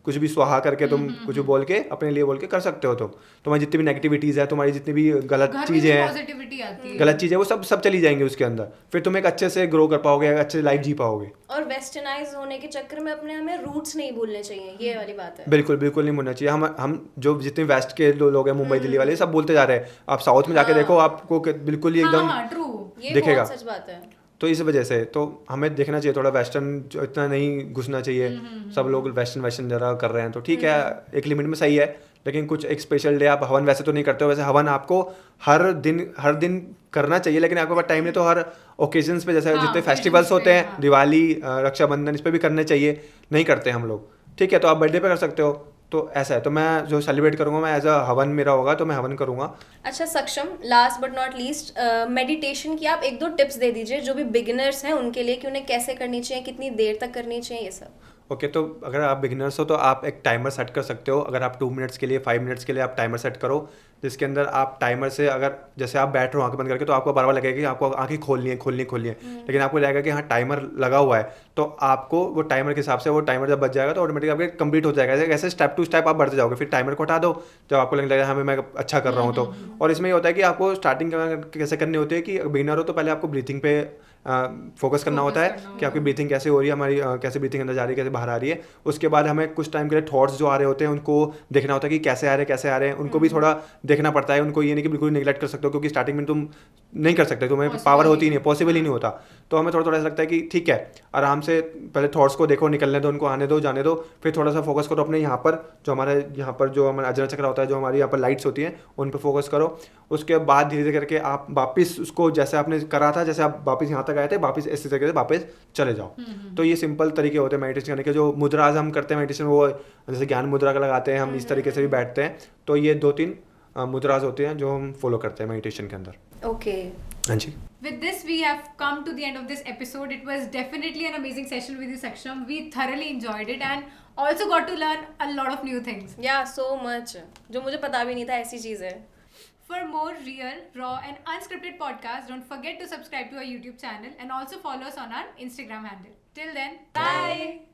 कुछ भी स्वाहा करके तुम कुछ भी बोल के अपने लिए बोल के कर सकते हो। तुम्हारी जितनी भी नेगेटिविटीज़ है, तुम्हारी जितनी भी गलत घर में चीज़ें भी हैं, पॉजिटिविटी आती है। गलत चीज़ें, वो सब चली जाएंगी उसके अंदर, फिर तुम एक अच्छे से ग्रो कर पाओगे, एक अच्छे लाइफ जी पाओगे। और वेस्टर्नाइज होने के चक्कर में हमें रूट्स नहीं भूलने चाहिए, ये वाली बात है। बिल्कुल बिल्कुल नहीं भूलना चाहिए। हम जो जितने वेस्ट के लोग हैं, मुंबई दिल्ली वाले, सब बोलते जा रहे हैं। आप साउथ में जाके देखो, आपको बिल्कुल ही एकदम हाँ, ट्रू। ये दिखेगा। बहुत सच बात है। तो इस वजह से तो हमें देखना चाहिए थोड़ा वेस्टर्न, जो इतना नहीं घुसना चाहिए। सब लोग वेस्टर्न जरा कर रहे हैं तो ठीक है, एक लिमिट में सही है, लेकिन कुछ एक स्पेशल डे आप हवन वैसे तो नहीं करते हो। वैसे हवन आपको हर दिन करना चाहिए, लेकिन आपके पास टाइम नहीं तो हर ओकेजन्स पे, जैसे हाँ, जितने occasions फेस्टिवल्स होते पे, हैं, हाँ। दिवाली, रक्षाबंधन, इस पे भी करने चाहिए, नहीं करते हम लोग, ठीक है। तो आप बर्थडे पे कर सकते हो, तो ऐसा है। तो मैं जो सेलिब्रेट करूंगा, मैं एज अ हवन मेरा होगा, तो मैं हवन करूंगा। अच्छा सक्षम, last but not least, meditation की आप 1-2 टिप्स दे दीजिए जो भी बिगिनर्स हैं उनके लिए, कि उन्हें कैसे करनी चाहिए, कितनी देर तक करनी चाहिए, ये सब। ओके तो अगर आप बिगिनर्स हो तो आप एक टाइमर सेट कर सकते हो। अगर आप 2 मिनट्स के लिए 5 मिनट्स के लिए आप टाइमर सेट करो, जिसके अंदर आप टाइमर से अगर जैसे आप बैठ रहे हो आंखें बंद करके, तो आपको बार बार लगेगा कि आपको आंखें खोलनी है। लेकिन आपको लगेगा कि हाँ टाइमर लगा हुआ है, तो आपको वो टाइमर के हिसाब से वो टाइमर जब बच जाएगा तो ऑटोमेटिक आपके कंप्लीट हो जाएगा। ऐसे स्टेप टू स्टेप आप बढ़ते जाओगे, फिर टाइमर को हटा दो जब आपको लगने लगेगा हाँ मैं अच्छा कर रहा हूँ तो। और इसमें ये होता है कि आपको स्टार्टिंग कैसे करनी होती है कि बिगिनर हो तो पहले आपको ब्रीथिंग पे फोकस करना होता है कि आपकी ब्रीथिंग कैसे हो रही है, हमारी कैसे ब्रीथिंग अंदर जा रही है, कैसे बाहर आ रही है। उसके बाद हमें कुछ टाइम के लिए थॉट्स जो आ रहे होते हैं उनको देखना होता है कि कैसे आ रहे हैं, उनको भी थोड़ा देखना पड़ता है। उनको ये नहीं कि बिल्कुल निगलेक्ट कर सकते हो, क्योंकि स्टार्टिंग में तुम नहीं कर सकते, तुम्हें पावर होती ही नहीं, पॉसिबल ही नहीं होता। तो हमें थोड़ा थोड़ा ऐसा लगता है कि ठीक है आराम से पहले थॉट्स को देखो, निकलने दो, उनको आने दो, जाने दो, फिर थोड़ा सा फोकस करो अपने यहाँ पर, जो हमारा अजरा चक्र होता है, जो हमारी यहाँ पर लाइट्स होती हैं उन पर फोकस करो। उसके बाद धीरे धीरे करके आप वापस उसको जैसे आपने करा था, जैसे आप वापस यहाँ तक आए थे, वापस इसी तरीके से वापस चले जाओ। तो ये सिंपल तरीके होते हैं मेडिटेशन करने के। जो मुद्राज हम करते हैं मेडिटेशन, वो जैसे ज्ञान मुद्रा का लगाते हैं हम, इस तरीके से भी बैठते हैं। तो ये 2-3 मुद्राज होते हैं जो हम फॉलो करते हैं मेडिटेशन के अंदर। Okay. हाँ जी। With this, we have come to the end of this episode. It was definitely an amazing session with you, Saksham. We thoroughly enjoyed it and also got to learn a lot of new things. Yeah, so much. जो मुझे पता भी नहीं था ऐसी चीज़ है. For more real, raw and unscripted podcasts, don't forget to subscribe to our YouTube channel and also follow us on our Instagram handle. Till then, bye!